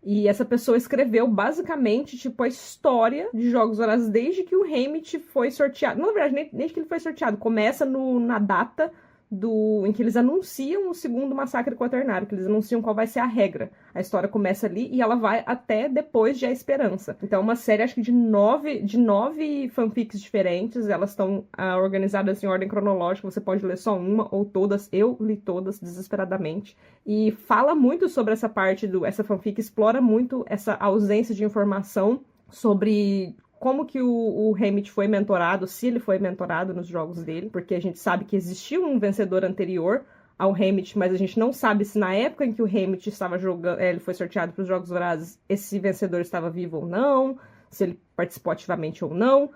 E essa pessoa escreveu, basicamente, tipo, a história de Jogos Vorazes desde que o Haymitch foi sorteado. Não, na verdade, nem desde que ele foi sorteado. Começa na data em que eles anunciam o segundo massacre quaternário, que eles anunciam qual vai ser a regra. A história começa ali e ela vai até depois de A Esperança. Então é uma série, acho que de nove fanfics diferentes. Elas estão organizadas em ordem cronológica. Você pode ler só uma ou todas. Eu li todas desesperadamente. E fala muito sobre essa parte essa fanfic explora muito essa ausência de informação sobre como que o Haymitch foi mentorado, se ele foi mentorado nos jogos dele, porque a gente sabe que existiu um vencedor anterior ao Haymitch, mas a gente não sabe se na época em que o Haymitch estava jogando, ele foi sorteado para os Jogos Vorazes, esse vencedor estava vivo ou não, se ele participou ativamente ou não.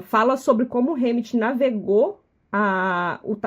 Fala sobre como o Haymitch navegou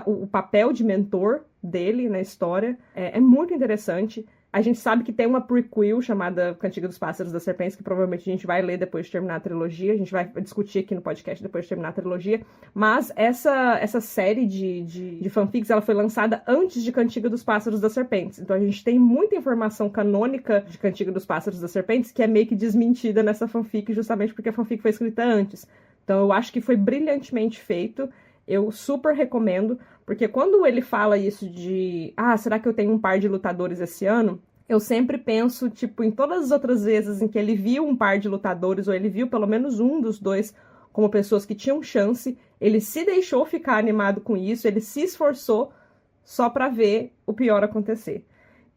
o papel de mentor dele na história. É muito interessante. A gente sabe que tem uma prequel chamada Cantiga dos Pássaros da Serpentes, que provavelmente a gente vai ler depois de terminar a trilogia. A gente vai discutir aqui no podcast depois de terminar a trilogia. Mas essa série de fanfics, ela foi lançada antes de Cantiga dos Pássaros da Serpentes. Então a gente tem muita informação canônica de Cantiga dos Pássaros da Serpentes que é meio que desmentida nessa fanfic, justamente porque a fanfic foi escrita antes. Então eu acho que foi brilhantemente feito. Eu super recomendo, porque quando ele fala isso de será que eu tenho um par de lutadores esse ano? Eu sempre penso, tipo, em todas as outras vezes em que ele viu um par de lutadores, ou ele viu pelo menos um dos dois como pessoas que tinham chance, ele se deixou ficar animado com isso, ele se esforçou só pra ver o pior acontecer.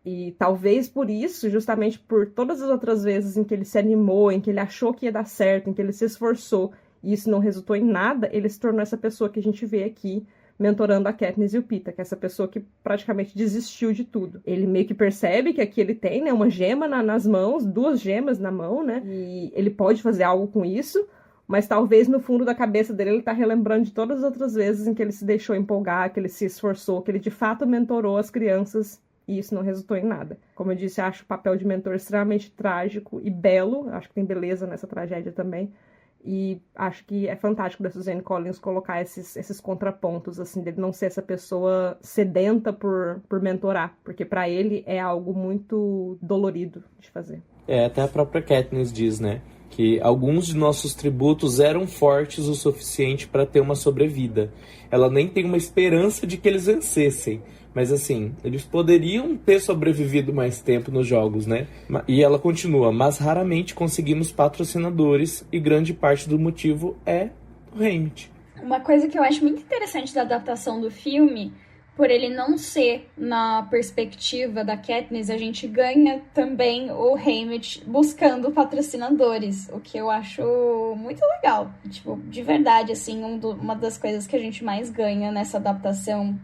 E talvez por isso, justamente por todas as outras vezes em que ele se animou, em que ele achou que ia dar certo, em que ele se esforçou, e isso não resultou em nada, ele se tornou essa pessoa que a gente vê aqui, mentorando a Katniss e o Peeta, que é essa pessoa que praticamente desistiu de tudo. Ele meio que percebe que aqui ele tem, né, uma gema nas mãos, 2 gemas na mão, né, e ele pode fazer algo com isso, mas talvez no fundo da cabeça dele ele tá relembrando de todas as outras vezes em que ele se deixou empolgar, que ele se esforçou, que ele de fato mentorou as crianças, e isso não resultou em nada. Como eu disse, acho o papel de mentor extremamente trágico e belo, acho que tem beleza nessa tragédia também. E acho que é fantástico da Suzanne Collins colocar esses contrapontos, assim, dele não ser essa pessoa sedenta por mentorar, porque pra ele é algo muito dolorido de fazer. Até a própria Katniss diz, né, que alguns de nossos tributos eram fortes o suficiente para ter uma sobrevida. Ela nem tem uma esperança de que eles vencessem. Mas assim, eles poderiam ter sobrevivido mais tempo nos jogos, né? E ela continua, mas raramente conseguimos patrocinadores e grande parte do motivo é o Haymitch. Uma coisa que eu acho muito interessante da adaptação do filme, por ele não ser na perspectiva da Katniss, a gente ganha também o Haymitch buscando patrocinadores, o que eu acho muito legal. Tipo, de verdade, assim, uma das coisas que a gente mais ganha nessa adaptação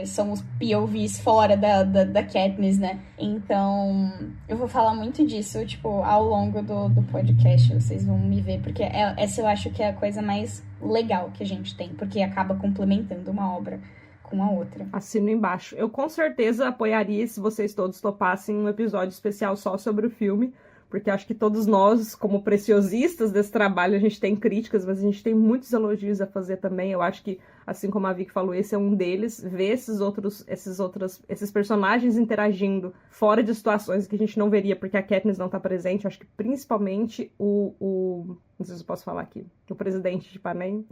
são os POVs fora da Katniss, né? Então, eu vou falar muito disso, tipo, ao longo do podcast, vocês vão me ver, porque essa eu acho que é a coisa mais legal que a gente tem, porque acaba complementando uma obra com a outra. Assino embaixo. Eu com certeza apoiaria se vocês todos topassem um episódio especial só sobre o filme, porque acho que todos nós, como preciosistas desse trabalho, a gente tem críticas, mas a gente tem muitos elogios a fazer também. Eu acho que, assim como a Vicky falou, esse é um deles. Ver esses personagens interagindo fora de situações que a gente não veria, porque a Katniss não tá presente. Eu acho que principalmente não sei se eu posso falar aqui, o presidente de Panem.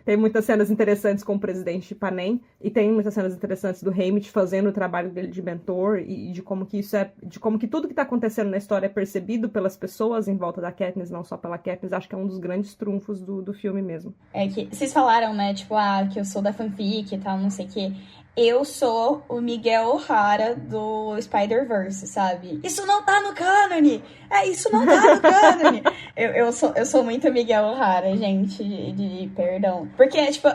Tem muitas cenas interessantes com o presidente de Panem, e tem muitas cenas interessantes do Haymitch fazendo o trabalho dele de mentor, e de como que de como que tudo que tá acontecendo na história é percebido pelas pessoas em volta da Katniss, não só pela Katniss. Acho que é um dos grandes trunfos do filme mesmo. É que vocês falaram, né, tipo, que eu sou da fanfic e tal, não sei o quê. Eu sou o Miguel O'Hara do Spider-Verse, sabe? Isso não tá no cânone! Isso não tá no cânone! eu sou muito Miguel O'Hara, gente, perdão. Porque, tipo,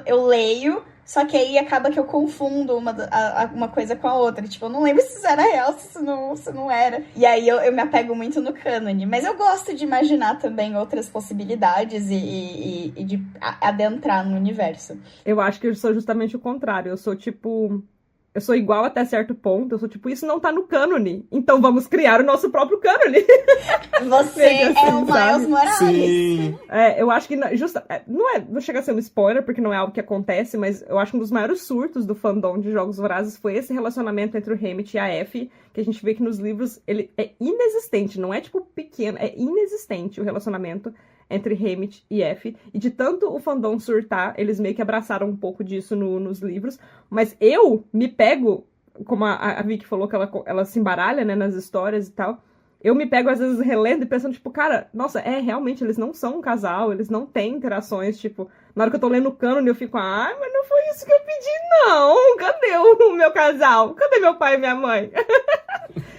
eu leio Só que aí acaba que eu confundo uma coisa com a outra. Tipo, eu não lembro se isso era real, se não era. E aí eu me apego muito no cânone. Mas eu gosto de imaginar também outras possibilidades e de adentrar no universo. Eu acho que eu sou justamente o contrário. Eu sou tipo... Eu sou igual até certo ponto. Eu sou tipo, isso não tá no cânone. Então vamos criar o nosso próprio cânone. Você assim, é o Miles Morales. Sim. Eu acho que não chega a ser um spoiler, porque não é algo que acontece, mas eu acho que um dos maiores surtos do fandom de Jogos Vorazes foi esse relacionamento entre o Hammett e a Effie, que a gente vê que nos livros ele é inexistente, não é tipo pequeno, é inexistente o relacionamento entre Hammett e Effie, e de tanto o fandom surtar, eles meio que abraçaram um pouco disso nos livros, mas eu me pego, como a Vicky falou, que ela se embaralha, né, nas histórias e tal, eu me pego às vezes relendo e pensando, tipo, cara, nossa, realmente, eles não são um casal, eles não têm interações, tipo, na hora que eu tô lendo o cânone eu fico, mas não foi isso que eu pedi, não, cadê o meu casal? Cadê meu pai e minha mãe?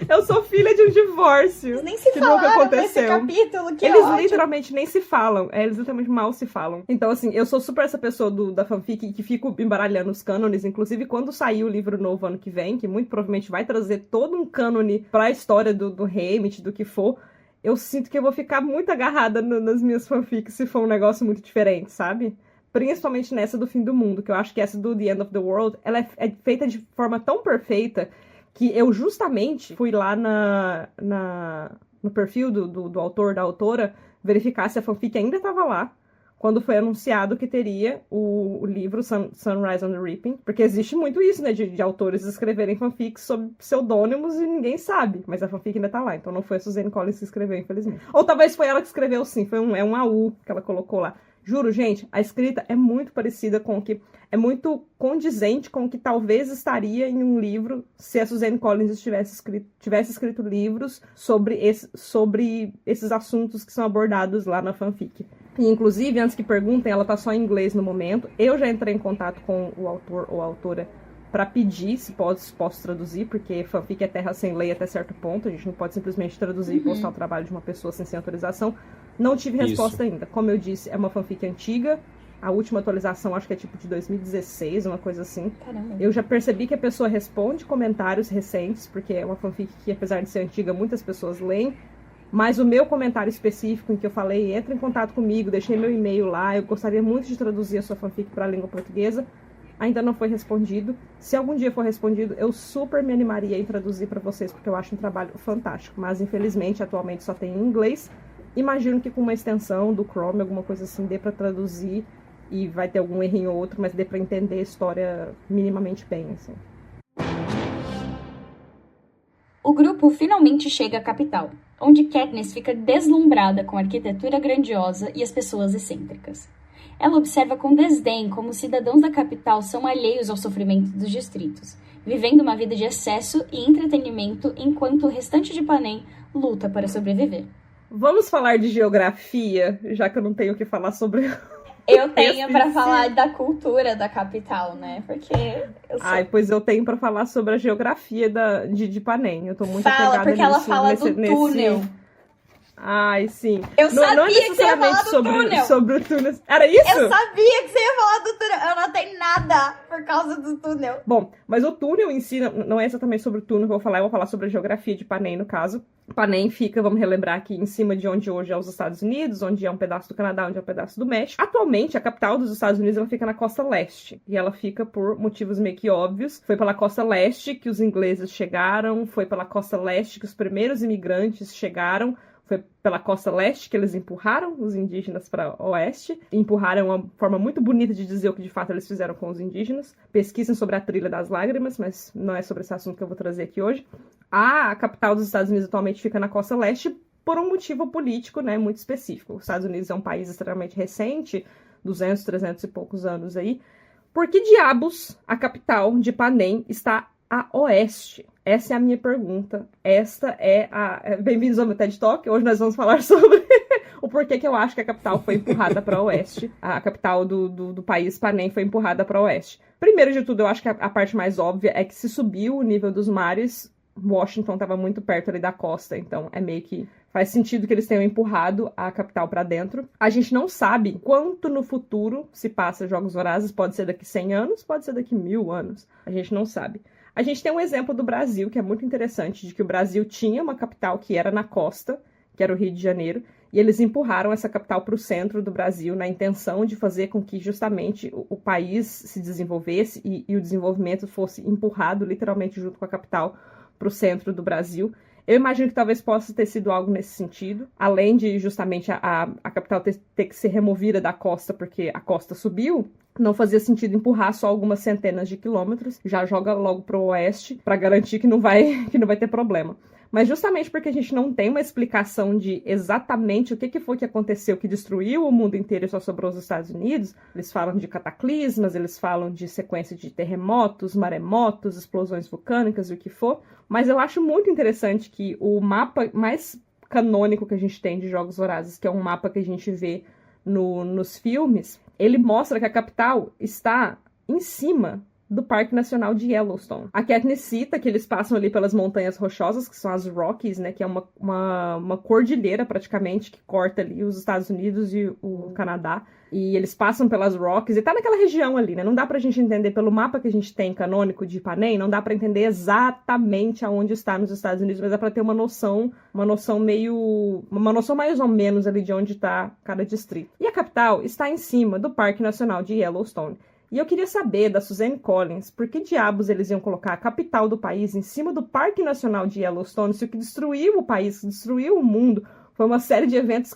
Eu sou filha de um divórcio. Eles nem se que falaram nunca aconteceu. Nesse capítulo, que eles ódio. Literalmente nem se falam. Eles literalmente mal se falam. Então, assim, eu sou super essa pessoa da fanfic que fico embaralhando os cânones. Inclusive, quando sair o livro novo ano que vem, que muito provavelmente vai trazer todo um cânone pra história do Hammett, do que for, eu sinto que eu vou ficar muito agarrada nas minhas fanfics se for um negócio muito diferente, sabe? Principalmente nessa do fim do mundo, que eu acho que essa do The End of the World, ela é feita de forma tão perfeita que eu justamente fui lá no perfil do autor, da autora, verificar se a fanfic ainda estava lá, quando foi anunciado que teria o livro Sunrise on the Reaping, porque existe muito isso, né, de autores escreverem fanfics sob pseudônimos e ninguém sabe, mas a fanfic ainda tá lá, então não foi a Suzanne Collins que escreveu, infelizmente. Ou talvez foi ela que escreveu, sim, é um AU que ela colocou lá. Juro, gente, a escrita é muito parecida com o que... É muito condizente com o que talvez estaria em um livro se a Suzanne Collins tivesse escrito livros sobre esses assuntos que são abordados lá na fanfic. E, inclusive, antes que perguntem, ela tá só em inglês no momento. Eu já entrei em contato com o autor ou a autora para pedir se posso traduzir, porque fanfic é terra sem lei até certo ponto. A gente não pode simplesmente traduzir e postar o trabalho de uma pessoa sem autorização. Não tive resposta ainda. Como eu disse, é uma fanfic antiga. A última atualização acho que é tipo de 2016, uma coisa assim. Caramba. Eu já percebi que a pessoa responde comentários recentes, porque é uma fanfic que, apesar de ser antiga, muitas pessoas leem. Mas o meu comentário específico em que eu falei, entra em contato comigo, deixei meu e-mail lá, eu gostaria muito de traduzir a sua fanfic para a língua portuguesa, ainda não foi respondido. Se algum dia for respondido, eu super me animaria em traduzir para vocês, porque eu acho um trabalho fantástico. Mas, infelizmente, atualmente só tem em inglês. Imagino que com uma extensão do Chrome, alguma coisa assim, dê para traduzir e vai ter algum errinho ou outro, mas dê pra entender a história minimamente bem, assim. O grupo finalmente chega à capital, onde Katniss fica deslumbrada com a arquitetura grandiosa e as pessoas excêntricas. Ela observa com desdém como os cidadãos da capital são alheios ao sofrimento dos distritos, vivendo uma vida de excesso e entretenimento enquanto o restante de Panem luta para sobreviver. Vamos falar de geografia, já que eu não tenho o que falar sobre... Eu tenho pra falar da cultura da capital, né? Porque eu sou... pois eu tenho pra falar sobre a geografia de Panem. Eu tô muito apegada Fala, porque ela fala do túnel. Ai, sim. Eu sabia que você ia falar do túnel. Sobre o túnel. Era isso? Eu sabia que você ia falar do túnel. Eu não tenho nada por causa do túnel. Bom, mas o túnel em si não é exatamente sobre o túnel que eu vou falar sobre a geografia de Panem, no caso. Panem fica, vamos relembrar aqui, em cima de onde hoje é os Estados Unidos, onde é um pedaço do Canadá, onde é um pedaço do México. Atualmente, a capital dos Estados Unidos, ela fica na costa leste. E ela fica por motivos meio que óbvios. Foi pela costa leste que os ingleses chegaram, foi pela costa leste que os primeiros imigrantes chegaram, foi pela costa leste que eles empurraram os indígenas para oeste. Empurraram é uma forma muito bonita de dizer o que de fato eles fizeram com os indígenas. Pesquisem sobre a Trilha das Lágrimas, mas não é sobre esse assunto que eu vou trazer aqui hoje. A capital dos Estados Unidos atualmente fica na costa leste por um motivo político, né, muito específico. Os Estados Unidos é um país extremamente recente, 200, 300 e poucos anos aí. Por que diabos a capital de Panem está a oeste? Essa é a minha pergunta. Esta é a... Bem-vindos ao meu TED Talk. Hoje nós vamos falar sobre o porquê que eu acho que a capital foi empurrada para o oeste. A capital do país, Panem, foi empurrada para o oeste. Primeiro de tudo, eu acho que a parte mais óbvia é que se subiu o nível dos mares, Washington estava muito perto ali da costa, então é meio que faz sentido que eles tenham empurrado a capital para dentro. A gente não sabe quanto no futuro se passa Jogos Vorazes, pode ser daqui 100 anos, pode ser daqui 1000 anos, a gente não sabe. A gente tem um exemplo do Brasil, que é muito interessante, de que o Brasil tinha uma capital que era na costa, que era o Rio de Janeiro, e eles empurraram essa capital para o centro do Brasil na intenção de fazer com que justamente o país se desenvolvesse e o desenvolvimento fosse empurrado literalmente junto com a capital para o centro do Brasil. Eu imagino que talvez possa ter sido algo nesse sentido, além de justamente a capital ter que ser removida da costa porque a costa subiu, não fazia sentido empurrar só algumas centenas de quilômetros, já joga logo para o oeste para garantir que não vai ter problema. Mas justamente porque a gente não tem uma explicação de exatamente o que foi que aconteceu que destruiu o mundo inteiro e só sobrou os Estados Unidos, eles falam de cataclismas, eles falam de sequência de terremotos, maremotos, explosões vulcânicas e o que for, mas eu acho muito interessante que o mapa mais canônico que a gente tem de Jogos Vorazes, que é um mapa que a gente vê nos filmes, ele mostra que a capital está em cima do Parque Nacional de Yellowstone. A Katniss cita que eles passam ali pelas montanhas rochosas, que são as Rockies, né, que é uma cordilheira praticamente que corta ali os Estados Unidos e o Canadá. E eles passam pelas Rockies e tá naquela região ali, né? Não dá pra gente entender pelo mapa que a gente tem canônico de Ipanema, não dá pra entender exatamente aonde está nos Estados Unidos, mas dá pra ter uma noção mais ou menos ali de onde tá cada distrito. E a capital está em cima do Parque Nacional de Yellowstone. E eu queria saber da Suzanne Collins por que diabos eles iam colocar a capital do país em cima do Parque Nacional de Yellowstone, se o que destruiu o país, que destruiu o mundo, foi uma série de eventos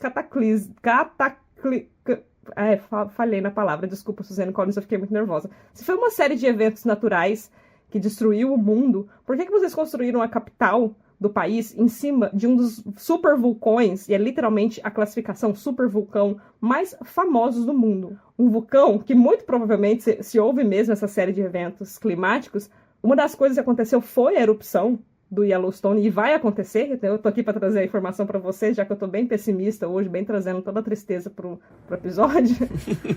falhei na palavra, desculpa, Suzanne Collins, eu fiquei muito nervosa. Se foi uma série de eventos naturais que destruiu o mundo, por que vocês construíram a capital do país em cima de um dos supervulcões, e é literalmente a classificação supervulcão mais famosos do mundo? Um vulcão que muito provavelmente, se houve mesmo essa série de eventos climáticos, uma das coisas que aconteceu foi a erupção do Yellowstone, e vai acontecer, então eu tô aqui para trazer a informação para vocês, já que eu tô bem pessimista hoje, bem trazendo toda a tristeza pro episódio.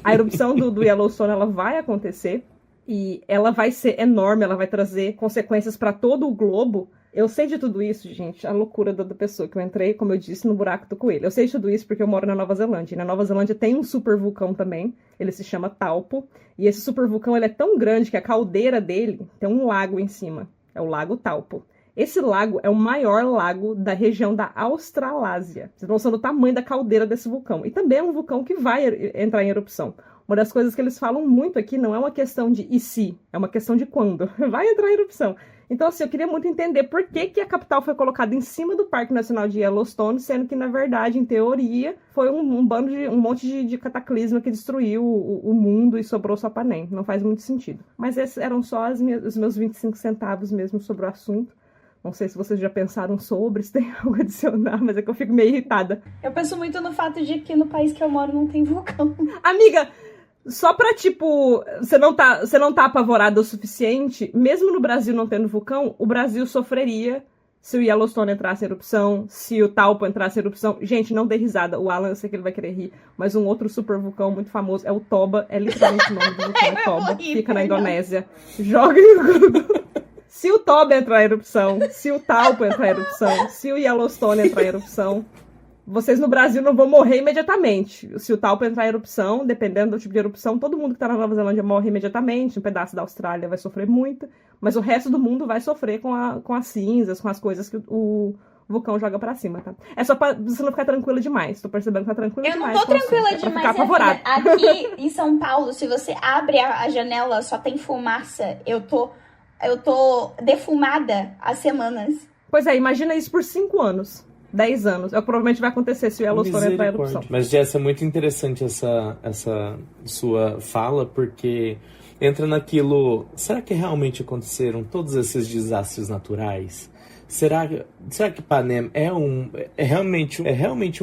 A erupção do Yellowstone, ela vai acontecer, e ela vai ser enorme, ela vai trazer consequências para todo o globo. Eu sei de tudo isso, gente, a loucura da pessoa, que eu entrei, como eu disse, no buraco do coelho. Eu sei de tudo isso porque eu moro na Nova Zelândia. E na Nova Zelândia tem um supervulcão também, ele se chama Taupo. E esse supervulcão, ele é tão grande que a caldeira dele tem um lago em cima. É o Lago Taupo. Esse lago é o maior lago da região da Australásia. Vocês não sabem do tamanho da caldeira desse vulcão. E também é um vulcão que vai entrar em erupção. Uma das coisas que eles falam muito aqui não é uma questão de e se, é uma questão de quando. Vai entrar em erupção. Então, assim, eu queria muito entender por que a capital foi colocada em cima do Parque Nacional de Yellowstone, sendo que, na verdade, em teoria, foi um monte de cataclisma que destruiu o mundo e sobrou só Panem. Não faz muito sentido. Mas esses eram só os meus 25 centavos mesmo sobre o assunto. Não sei se vocês já pensaram sobre, se tem algo a adicionar, mas é que eu fico meio irritada. Eu penso muito no fato de que no país que eu moro não tem vulcão. Amiga, só pra, tipo, você não tá apavorada o suficiente, mesmo no Brasil não tendo vulcão, o Brasil sofreria se o Yellowstone entrasse em erupção, se o Taupo entrasse em erupção. Gente, não dê risada, o Alan, eu sei que ele vai querer rir, mas um outro super vulcão muito famoso é o Toba, é literalmente o nome do vulcão, é Toba, fica na Indonésia. Joga no Google. Se o Toba entrar em erupção, se o Taupo entrar em erupção, se o Yellowstone entrar em erupção, vocês no Brasil não vão morrer imediatamente. Se o Taupo entrar em erupção, dependendo do tipo de erupção, todo mundo que tá na Nova Zelândia morre imediatamente, um pedaço da Austrália vai sofrer muito, mas o resto do mundo vai sofrer com as cinzas, com as coisas que o vulcão joga pra cima, tá? É só pra você não ficar tranquila demais. Tô percebendo que tá tranquila demais. Eu não tô tranquila demais, pra ficar apavorada. Aqui em São Paulo, se você abre a janela, só tem fumaça. Eu tô defumada há semanas. Pois é, imagina isso por 5 anos. 10 anos. É o que provavelmente vai acontecer se o Yellowstone entrar em erupção. Mas, Jess, é muito interessante essa sua fala, porque entra naquilo... Será que realmente aconteceram todos esses desastres naturais? Será que Panem é realmente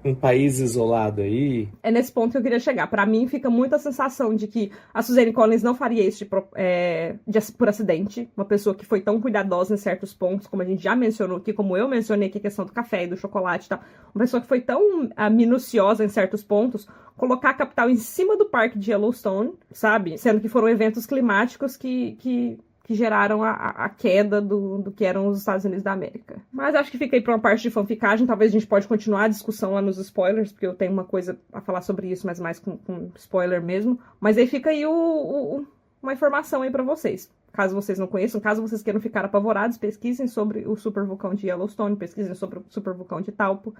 um país isolado aí? É nesse ponto que eu queria chegar. Pra mim, fica muito a sensação de que a Suzanne Collins não faria isso por acidente. Uma pessoa que foi tão cuidadosa em certos pontos, como a gente já mencionou aqui, como eu mencionei aqui, a questão do café e do chocolate e tal. Uma pessoa que foi tão minuciosa em certos pontos, colocar a capital em cima do parque de Yellowstone, sabe? Sendo que foram eventos climáticos que que geraram a queda do que eram os Estados Unidos da América. Mas acho que fica aí para uma parte de fanficagem, talvez a gente pode continuar a discussão lá nos spoilers, porque eu tenho uma coisa a falar sobre isso, mas mais com spoiler mesmo. Mas aí fica aí uma informação aí para vocês. Caso vocês não conheçam, caso vocês queiram ficar apavorados, pesquisem sobre o supervulcão de Yellowstone, pesquisem sobre o supervulcão de Taupo.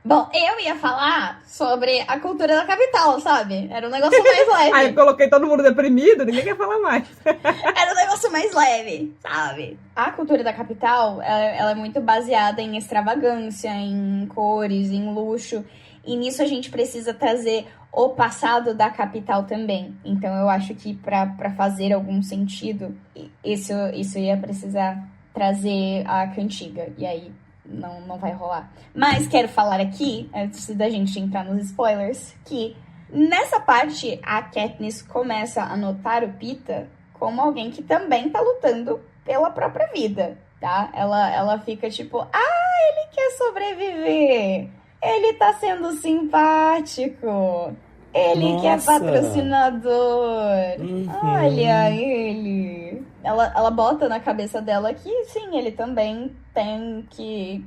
Bom, eu ia falar sobre a cultura da capital, sabe? Era um negócio mais leve. Aí eu coloquei todo mundo deprimido, ninguém quer falar mais. Era um negócio mais leve, sabe? A cultura da capital, ela é muito baseada em extravagância, em cores, em luxo. E nisso a gente precisa trazer o passado da capital também. Então eu acho que pra fazer algum sentido, isso ia precisar trazer a cantiga. E aí não vai rolar. Mas quero falar aqui, antes da gente entrar nos spoilers, que nessa parte a Katniss começa a notar o Peeta como alguém que também tá lutando pela própria vida, tá? Ela fica tipo, ele quer sobreviver, ele tá sendo simpático, ele que é patrocinador, olha ele. Ela bota na cabeça dela que, sim, ele também tem que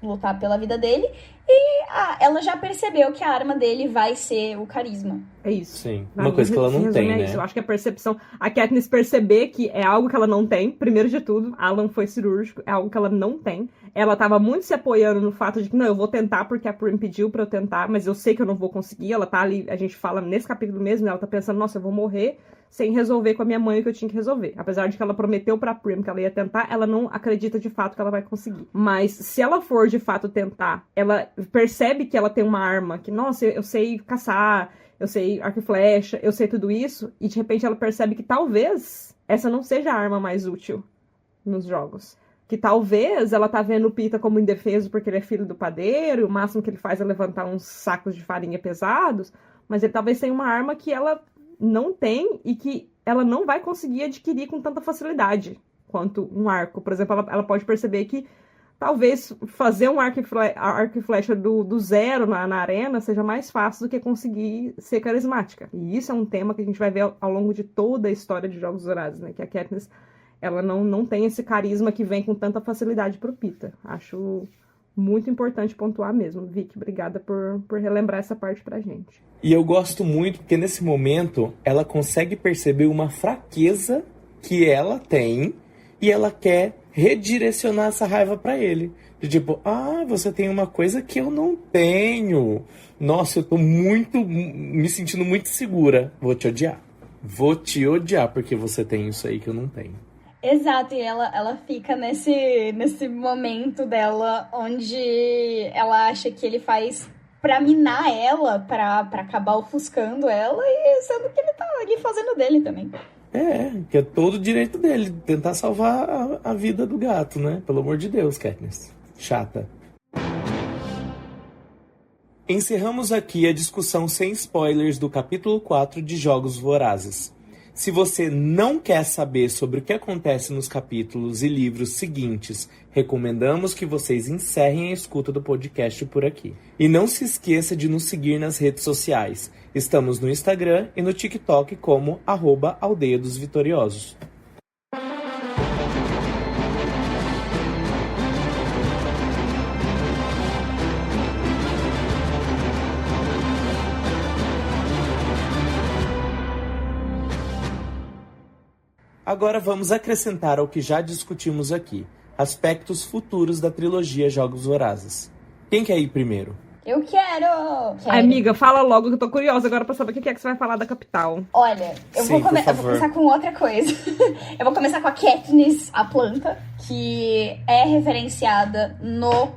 lutar pela vida dele. E ela já percebeu que a arma dele vai ser o carisma. É isso. Sim, uma coisa que ela não tem, né? Isso. Eu acho que a percepção... A Katniss perceber que é algo que ela não tem, primeiro de tudo, Alan foi cirúrgico, é algo que ela não tem. Ela tava muito se apoiando no fato de que, não, eu vou tentar porque a Prim pediu pra eu tentar, mas eu sei que eu não vou conseguir. Ela tá ali, a gente fala nesse capítulo mesmo, ela tá pensando, nossa, eu vou morrer sem resolver com a minha mãe o que eu tinha que resolver. Apesar de que ela prometeu pra Prim que ela ia tentar, ela não acredita de fato que ela vai conseguir. Mas se ela for de fato tentar, ela percebe que ela tem uma arma, que, nossa, eu sei caçar, eu sei arco e flecha, eu sei tudo isso, e de repente ela percebe que talvez essa não seja a arma mais útil nos jogos. Que talvez ela tá vendo o Peeta como indefeso porque ele é filho do padeiro, e o máximo que ele faz é levantar uns sacos de farinha pesados, mas ele talvez tenha uma arma que ela não tem e que ela não vai conseguir adquirir com tanta facilidade quanto um arco. Por exemplo, ela pode perceber que talvez fazer um arco e flecha do zero na arena seja mais fácil do que conseguir ser carismática. E isso é um tema que a gente vai ver ao longo de toda a história de Jogos Vorazes, né? Que a Katniss, ela não tem esse carisma que vem com tanta facilidade pro Peeta. Acho muito importante pontuar mesmo. Vicky, obrigada por relembrar essa parte pra gente. E eu gosto muito porque nesse momento ela consegue perceber uma fraqueza que ela tem e ela quer redirecionar essa raiva pra ele. De tipo, você tem uma coisa que eu não tenho. Nossa, eu tô me sentindo muito segura. Vou te odiar. Vou te odiar porque você tem isso aí que eu não tenho. Exato, e ela fica nesse momento dela onde ela acha que ele faz pra minar ela, pra acabar ofuscando ela, e sendo que ele tá ali fazendo dele também. Que é todo o direito dele, tentar salvar a vida do gato, né? Pelo amor de Deus, Katniss. Chata. Encerramos aqui a discussão sem spoilers do capítulo 4 de Jogos Vorazes. Se você não quer saber sobre o que acontece nos capítulos e livros seguintes, recomendamos que vocês encerrem a escuta do podcast por aqui. E não se esqueça de nos seguir nas redes sociais. Estamos no Instagram e no TikTok como @Aldeia dos Vitoriosos. Agora vamos acrescentar ao que já discutimos aqui, aspectos futuros da trilogia Jogos Vorazes. Quem quer ir primeiro? Eu quero! Amiga, fala logo que eu tô curiosa agora pra saber o que é que você vai falar da capital. Olha, eu vou começar com outra coisa. Eu vou começar com a Katniss, a planta, que é referenciada no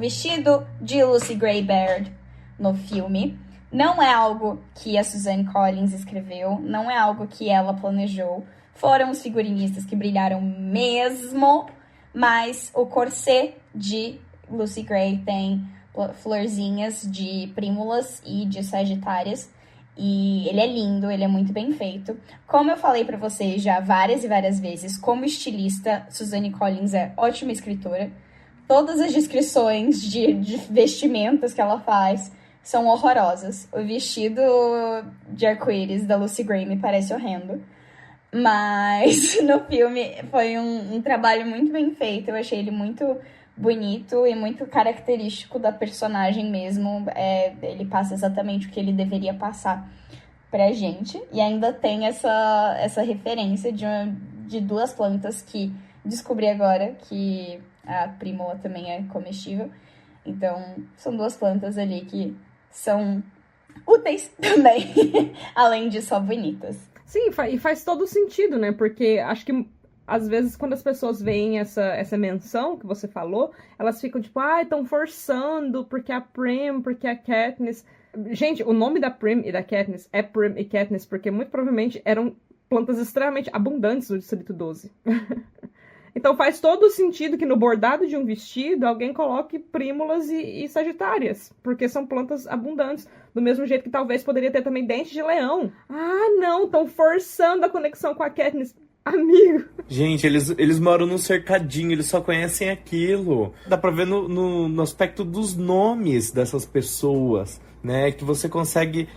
vestido de Lucy Greybeard no filme. Não é algo que a Suzanne Collins escreveu, não é algo que ela planejou. Foram os figurinistas que brilharam mesmo, mas o corset de Lucy Gray tem florzinhas de prímulas e de sagitárias. E ele é lindo, ele é muito bem feito. Como eu falei pra vocês já várias e várias vezes, como estilista, Suzanne Collins é ótima escritora. Todas as descrições de vestimentas que ela faz são horrorosas. O vestido de arco-íris da Lucy Gray me parece horrendo. Mas no filme foi um trabalho muito bem feito. Eu achei ele muito bonito e muito característico da personagem mesmo. Ele passa exatamente o que ele deveria passar pra gente. E ainda tem essa referência de duas plantas que descobri agora, que a primoa também é comestível. Então, são duas plantas ali que são úteis também, além de só bonitas. Sim, e faz todo sentido, né? Porque acho que às vezes quando as pessoas veem essa menção que você falou, elas ficam tipo, estão forçando, porque a Prim, porque a Katniss... Gente, o nome da Prim e da Katniss é Prim e Katniss porque muito provavelmente eram plantas extremamente abundantes no Distrito 12. Então faz todo sentido que no bordado de um vestido alguém coloque prímulas e sagitárias, porque são plantas abundantes. Do mesmo jeito que talvez poderia ter também dente de leão. Não, estão forçando a conexão com a Katniss. Amigo. Gente, eles moram num cercadinho, eles só conhecem aquilo. Dá pra ver no aspecto dos nomes dessas pessoas, né? Que você consegue,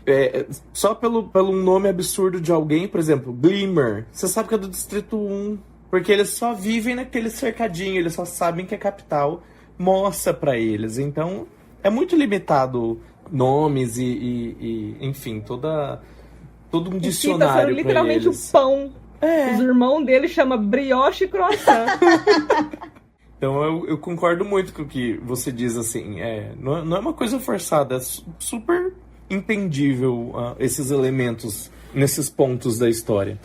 só pelo nome absurdo de alguém, por exemplo, Glimmer. Você sabe que é do Distrito 1. Porque eles só vivem naquele cercadinho, eles só sabem que a capital mostra pra eles. Então, é muito limitado nomes e enfim, todo um dicionário pra literalmente eles. O pão. Os irmãos dele chamam brioche e croissant. Então, eu concordo muito com o que você diz, assim. Não é uma coisa forçada, é super entendível esses elementos nesses pontos da história.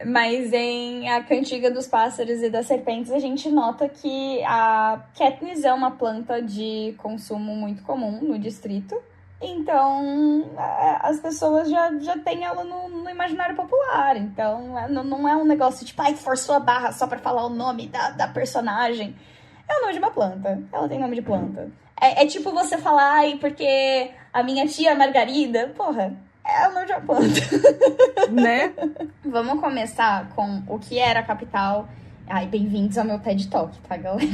Mas em A Cantiga dos Pássaros e das Serpentes, a gente nota que a Katniss é uma planta de consumo muito comum no distrito. Então, as pessoas já têm ela no imaginário popular. Então, não é um negócio tipo, forçou a barra só pra falar o nome da personagem. É o nome de uma planta. Ela tem nome de planta. É tipo você falar, porque a minha tia Margarida, porra... É o nome de uma planta. Né? Vamos começar com o que era a capital. Bem-vindos ao meu TED Talk, tá, galera?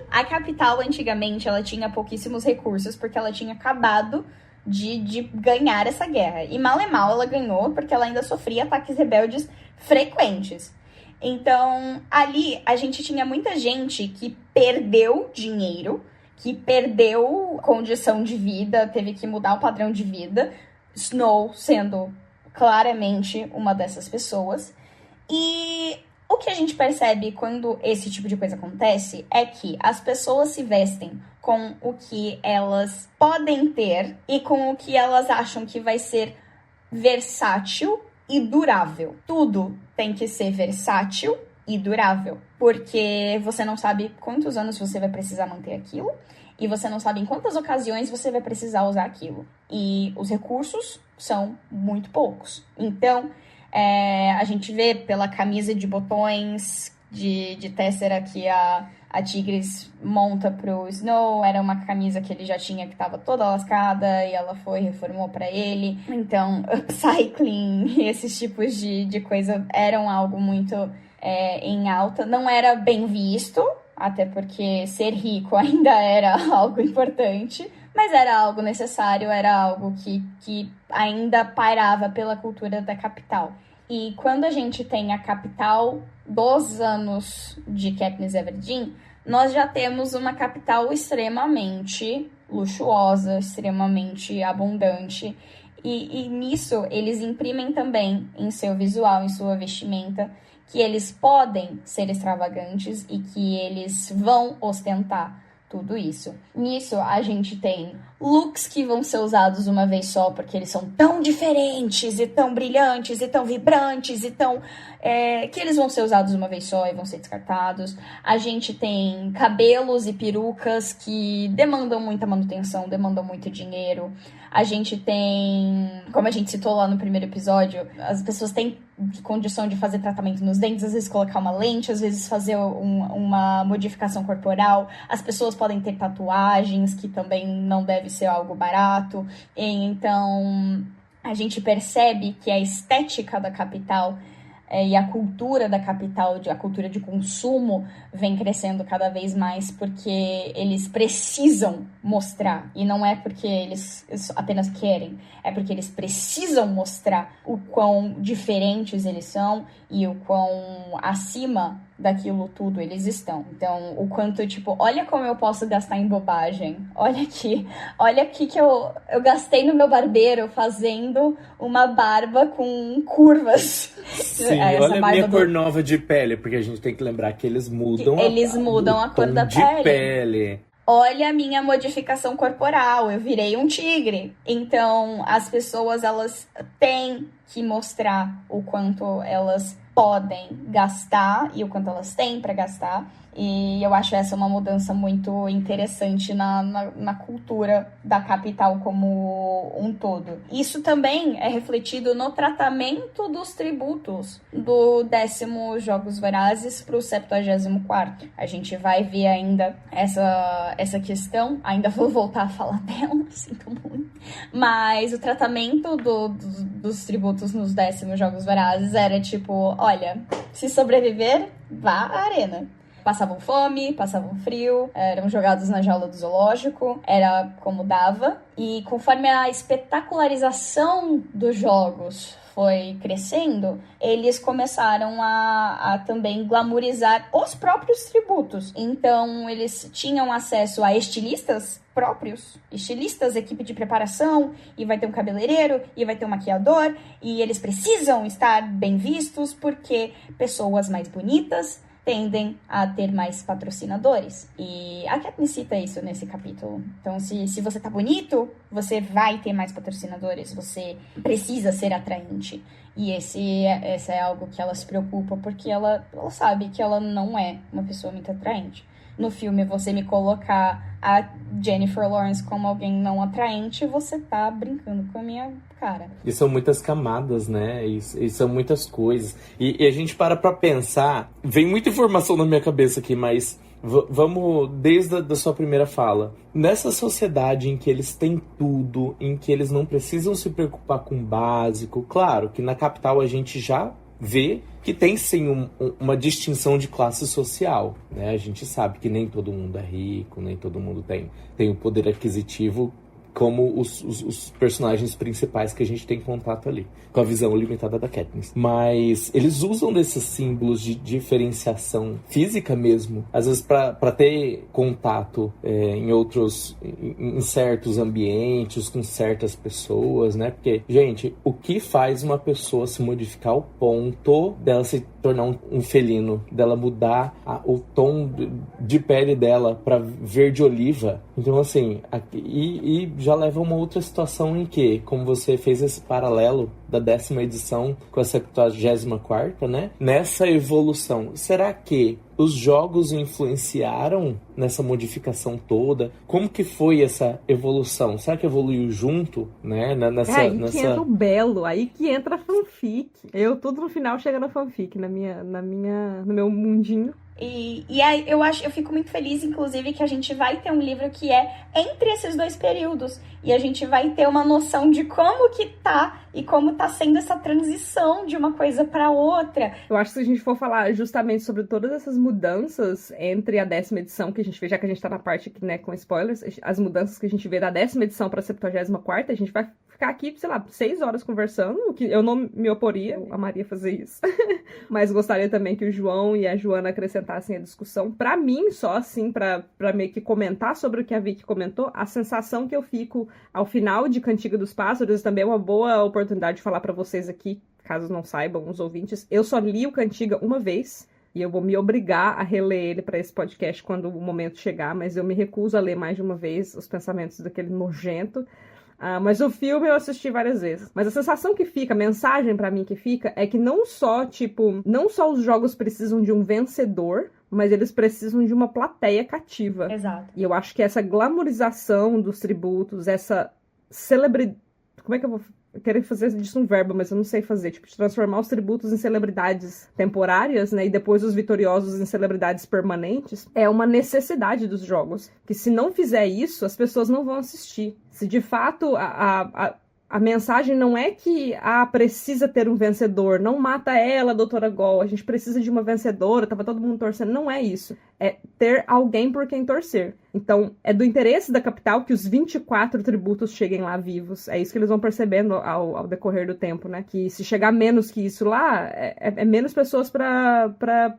A capital, antigamente, ela tinha pouquíssimos recursos, porque ela tinha acabado de ganhar essa guerra. E mal e mal ela ganhou, porque ela ainda sofria ataques rebeldes frequentes. Então, ali, a gente tinha muita gente que perdeu dinheiro, que perdeu condição de vida, teve que mudar o padrão de vida. Snow sendo claramente uma dessas pessoas. E o que a gente percebe quando esse tipo de coisa acontece é que as pessoas se vestem com o que elas podem ter e com o que elas acham que vai ser versátil e durável. Tudo tem que ser versátil e durável, porque você não sabe quantos anos você vai precisar manter aquilo e você não sabe em quantas ocasiões você vai precisar usar aquilo. E os recursos são muito poucos. Então, a gente vê pela camisa de botões de tessera que a Tigris monta pro Snow, era uma camisa que ele já tinha que estava toda lascada e ela reformou para ele. Então, upcycling, esses tipos de coisa eram algo muito em alta. Não era bem visto, até porque ser rico ainda era algo importante, mas era algo necessário, era algo que ainda pairava pela cultura da capital. E quando a gente tem a capital dos anos de Katniss Everdeen, nós já temos uma capital extremamente luxuosa, extremamente abundante. E nisso eles imprimem também em seu visual, em sua vestimenta, que eles podem ser extravagantes e que eles vão ostentar tudo isso. Nisso, a gente tem looks que vão ser usados uma vez só, porque eles são tão diferentes e tão brilhantes e tão vibrantes e tão... que eles vão ser usados uma vez só e vão ser descartados. A gente tem cabelos e perucas que demandam muita manutenção, demandam muito dinheiro. A gente tem, como a gente citou lá no primeiro episódio, as pessoas têm condição de fazer tratamento nos dentes, às vezes colocar uma lente, às vezes fazer uma modificação corporal. As pessoas podem ter tatuagens, que também não deve ser algo barato. Então, a gente percebe que a estética da capital e a cultura da capital, a cultura de consumo vem crescendo cada vez mais porque eles precisam mostrar, e não é porque eles apenas querem, é porque eles precisam mostrar o quão diferentes eles são e o quão acima daquilo tudo eles estão. Então, o quanto, tipo, olha como eu posso gastar em bobagem. Olha aqui que eu gastei no meu barbeiro fazendo uma barba com curvas. Sim, olha a minha cor nova de pele, porque a gente tem que lembrar que eles mudam a cor da pele. Olha a minha modificação corporal, eu virei um tigre. Então, as pessoas, elas têm que mostrar o quanto elas podem gastar e o quanto elas têm para gastar. E eu acho essa uma mudança muito interessante na cultura da capital como um todo. Isso também é refletido no tratamento dos tributos do 10º Jogos Vorazes para o 74º. A gente vai ver ainda essa questão. Ainda vou voltar a falar dela, sinto muito. Mas o tratamento dos tributos nos 10º Jogos Vorazes era tipo, olha, se sobreviver, vá à arena. Passavam fome, passavam frio, eram jogados na jaula do zoológico, era como dava. E conforme a espetacularização dos jogos foi crescendo, eles começaram a também glamourizar os próprios tributos. Então, eles tinham acesso a estilistas próprios, estilistas, equipe de preparação, e vai ter um cabeleireiro, e vai ter um maquiador, e eles precisam estar bem vistos porque pessoas mais bonitas tendem a ter mais patrocinadores. E a Katniss cita isso nesse capítulo. Então, se você tá bonito, você vai ter mais patrocinadores. Você precisa ser atraente. E esse é algo que ela se preocupa, porque ela sabe que ela não é uma pessoa muito atraente. No filme, você me colocar a Jennifer Lawrence como alguém não atraente, você tá brincando com a minha cara. E são muitas camadas, né? E são muitas coisas. E a gente para pra pensar. Vem muita informação na minha cabeça aqui, mas vamos desde a sua primeira fala. Nessa sociedade em que eles têm tudo, em que eles não precisam se preocupar com o básico. Claro que na capital a gente já vê que tem sim uma distinção de classe social, né? A gente sabe que nem todo mundo é rico, nem todo mundo tem o poder aquisitivo como os personagens principais que a gente tem contato ali, com a visão limitada da Katniss. Mas eles usam desses símbolos de diferenciação física mesmo, às vezes para ter contato em certos ambientes, com certas pessoas, né? Porque, gente, o que faz uma pessoa se modificar ao ponto dela se tornar um felino, dela mudar o tom de pele dela para verde-oliva? Então, assim, e já leva a uma outra situação em que, como você fez esse paralelo da 10ª edição com a 74ª, né? Nessa evolução, será que os jogos influenciaram nessa modificação toda? Como que foi essa evolução? Será que evoluiu junto, né? Que entra o belo, aí que entra a fanfic. Tudo no final chega na fanfic, no meu mundinho. E aí eu fico muito feliz, inclusive, que a gente vai ter um livro que é entre esses dois períodos. E a gente vai ter uma noção de como que tá e como tá sendo essa transição de uma coisa para outra. Eu acho que se a gente for falar justamente sobre todas essas mudanças entre a 10ª edição que a gente vê, já que a gente tá na parte aqui, né, com spoilers, as mudanças que a gente vê da 10ª edição pra 74ª, a gente vai ficar aqui, sei lá, 6 horas conversando, o que eu não me oporia, eu amaria fazer isso. Mas gostaria também que o João e a Joana acrescentassem a discussão. Pra mim, só assim, pra meio que comentar sobre o que a Vicky comentou, a sensação que eu fico ao final de Cantiga dos Pássaros, também é uma boa oportunidade de falar pra vocês aqui, caso não saibam, os ouvintes, eu só li o Cantiga uma vez, e eu vou me obrigar a reler ele para esse podcast quando o momento chegar, mas eu me recuso a ler mais de uma vez os pensamentos daquele nojento. Mas o filme eu assisti várias vezes. Mas a sensação que fica, a mensagem pra mim que fica, é que não só os jogos precisam de um vencedor, mas eles precisam de uma plateia cativa. Exato. E eu acho que essa glamorização dos tributos, essa celebridade... Como é que eu vou... Eu quero fazer disso um verbo, mas eu não sei fazer. Tipo, de transformar os tributos em celebridades temporárias, né? E depois os vitoriosos em celebridades permanentes. É uma necessidade dos jogos. Que se não fizer isso, as pessoas não vão assistir. Se de fato a A mensagem não é que precisa ter um vencedor, não mata ela, doutora Gol, a gente precisa de uma vencedora, tava todo mundo torcendo. Não é isso. É ter alguém por quem torcer. Então, é do interesse da capital que os 24 tributos cheguem lá vivos. É isso que eles vão percebendo ao decorrer do tempo, né? Que se chegar menos que isso lá, é menos pessoas para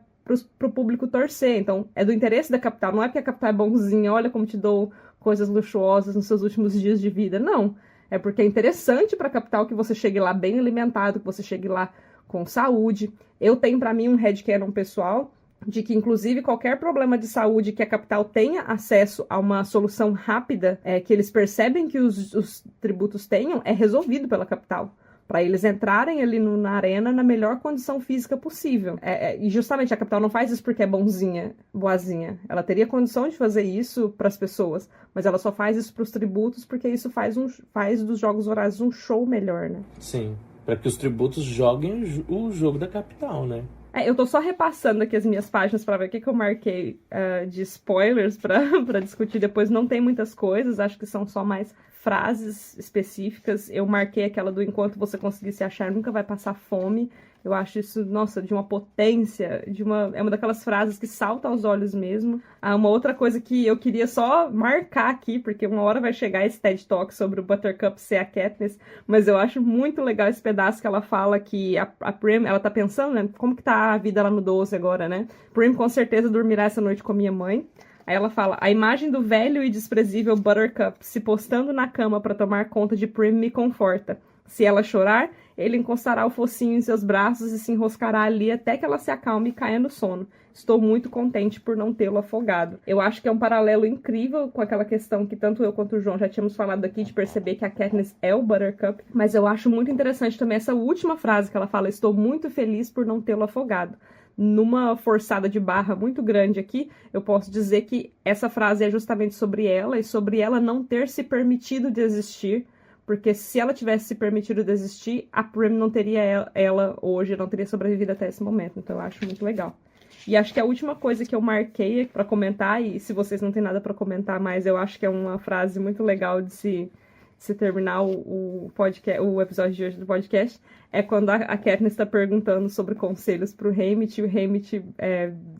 o público torcer. Então, é do interesse da capital. Não é porque a capital é bonzinha, olha como te dou coisas luxuosas nos seus últimos dias de vida. Não. É porque é interessante para a capital que você chegue lá bem alimentado, que você chegue lá com saúde. Eu tenho para mim um headcanon pessoal de que, inclusive, qualquer problema de saúde que a capital tenha acesso a uma solução rápida, que eles percebem que os tributos tenham, é resolvido pela capital. Para eles entrarem ali na arena na melhor condição física possível. E justamente a capital não faz isso porque é boazinha. Ela teria condição de fazer isso para as pessoas, mas ela só faz isso para os tributos porque isso faz dos Jogos Vorazes um show melhor, né? Sim, para que os tributos joguem o jogo da capital, né? Eu tô só repassando aqui as minhas páginas para ver o que eu marquei de spoilers para discutir depois. Não tem muitas coisas, acho que são só mais frases específicas. Eu marquei aquela do enquanto você conseguir se achar, nunca vai passar fome. Eu acho isso, nossa, de uma potência, é uma daquelas frases que salta aos olhos mesmo. Uma outra coisa que eu queria só marcar aqui, porque uma hora vai chegar esse TED Talk sobre o Buttercup ser a Katniss, mas eu acho muito legal esse pedaço que ela fala que a Prim, ela tá pensando, né, como que tá a vida lá no 12 agora, né? Prim com certeza dormirá essa noite com a minha mãe. Aí ela fala, a imagem do velho e desprezível Buttercup se postando na cama para tomar conta de Prim me conforta. Se ela chorar, ele encostará o focinho em seus braços e se enroscará ali até que ela se acalme e caia no sono. Estou muito contente por não tê-lo afogado. Eu acho que é um paralelo incrível com aquela questão que tanto eu quanto o João já tínhamos falado aqui, de perceber que a Katniss é o Buttercup. Mas eu acho muito interessante também essa última frase que ela fala, estou muito feliz por não tê-lo afogado. Numa forçada de barra muito grande aqui, eu posso dizer que essa frase é justamente sobre ela e sobre ela não ter se permitido desistir. Porque se ela tivesse se permitido desistir, a Prim não teria ela hoje, não teria sobrevivido até esse momento. Então eu acho muito legal. E acho que a última coisa que eu marquei para comentar, e se vocês não têm nada para comentar mais, eu acho que é uma frase muito legal de se terminar o episódio de hoje do podcast, é quando a Katniss está perguntando sobre conselhos para o Haymitch, e o Haymitch,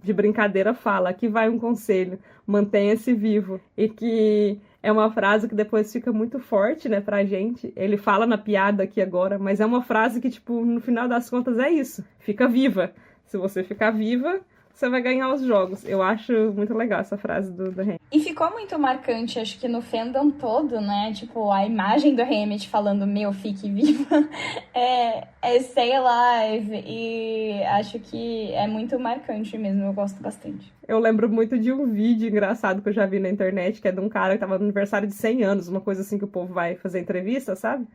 de brincadeira, fala, aqui vai um conselho, mantenha-se vivo. E que é uma frase que depois fica muito forte, né, pra gente. Ele fala na piada aqui agora, mas é uma frase que, tipo, no final das contas é isso. Fica viva. Se você ficar viva, você vai ganhar os jogos. Eu acho muito legal essa frase do Haymitch. E ficou muito marcante, acho que no fandom todo, né? Tipo, a imagem do Haymitch falando, fique viva, é stay alive. E acho que é muito marcante mesmo, eu gosto bastante. Eu lembro muito de um vídeo engraçado que eu já vi na internet, que é de um cara que tava no aniversário de 100 anos, uma coisa assim que o povo vai fazer entrevista, sabe?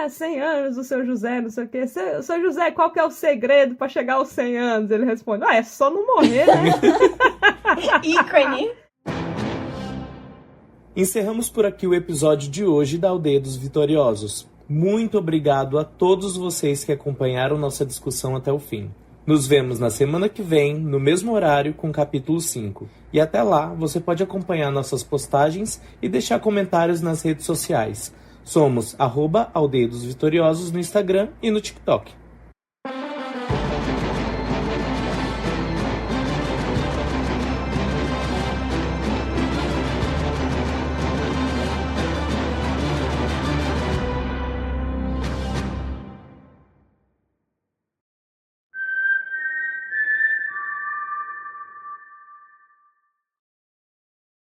100 anos, o seu José, não sei o quê. Seu José, qual que é o segredo pra chegar aos 100 anos? Ele responde, é só não morrer, né? Ícone! Encerramos por aqui o episódio de hoje da Aldeia dos Vitoriosos. Muito obrigado a todos vocês que acompanharam nossa discussão até o fim. Nos vemos na semana que vem, no mesmo horário, com o capítulo 5. E até lá, você pode acompanhar nossas postagens e deixar comentários nas redes sociais. Somos @Aldeia dos Vitoriosos no Instagram e no TikTok.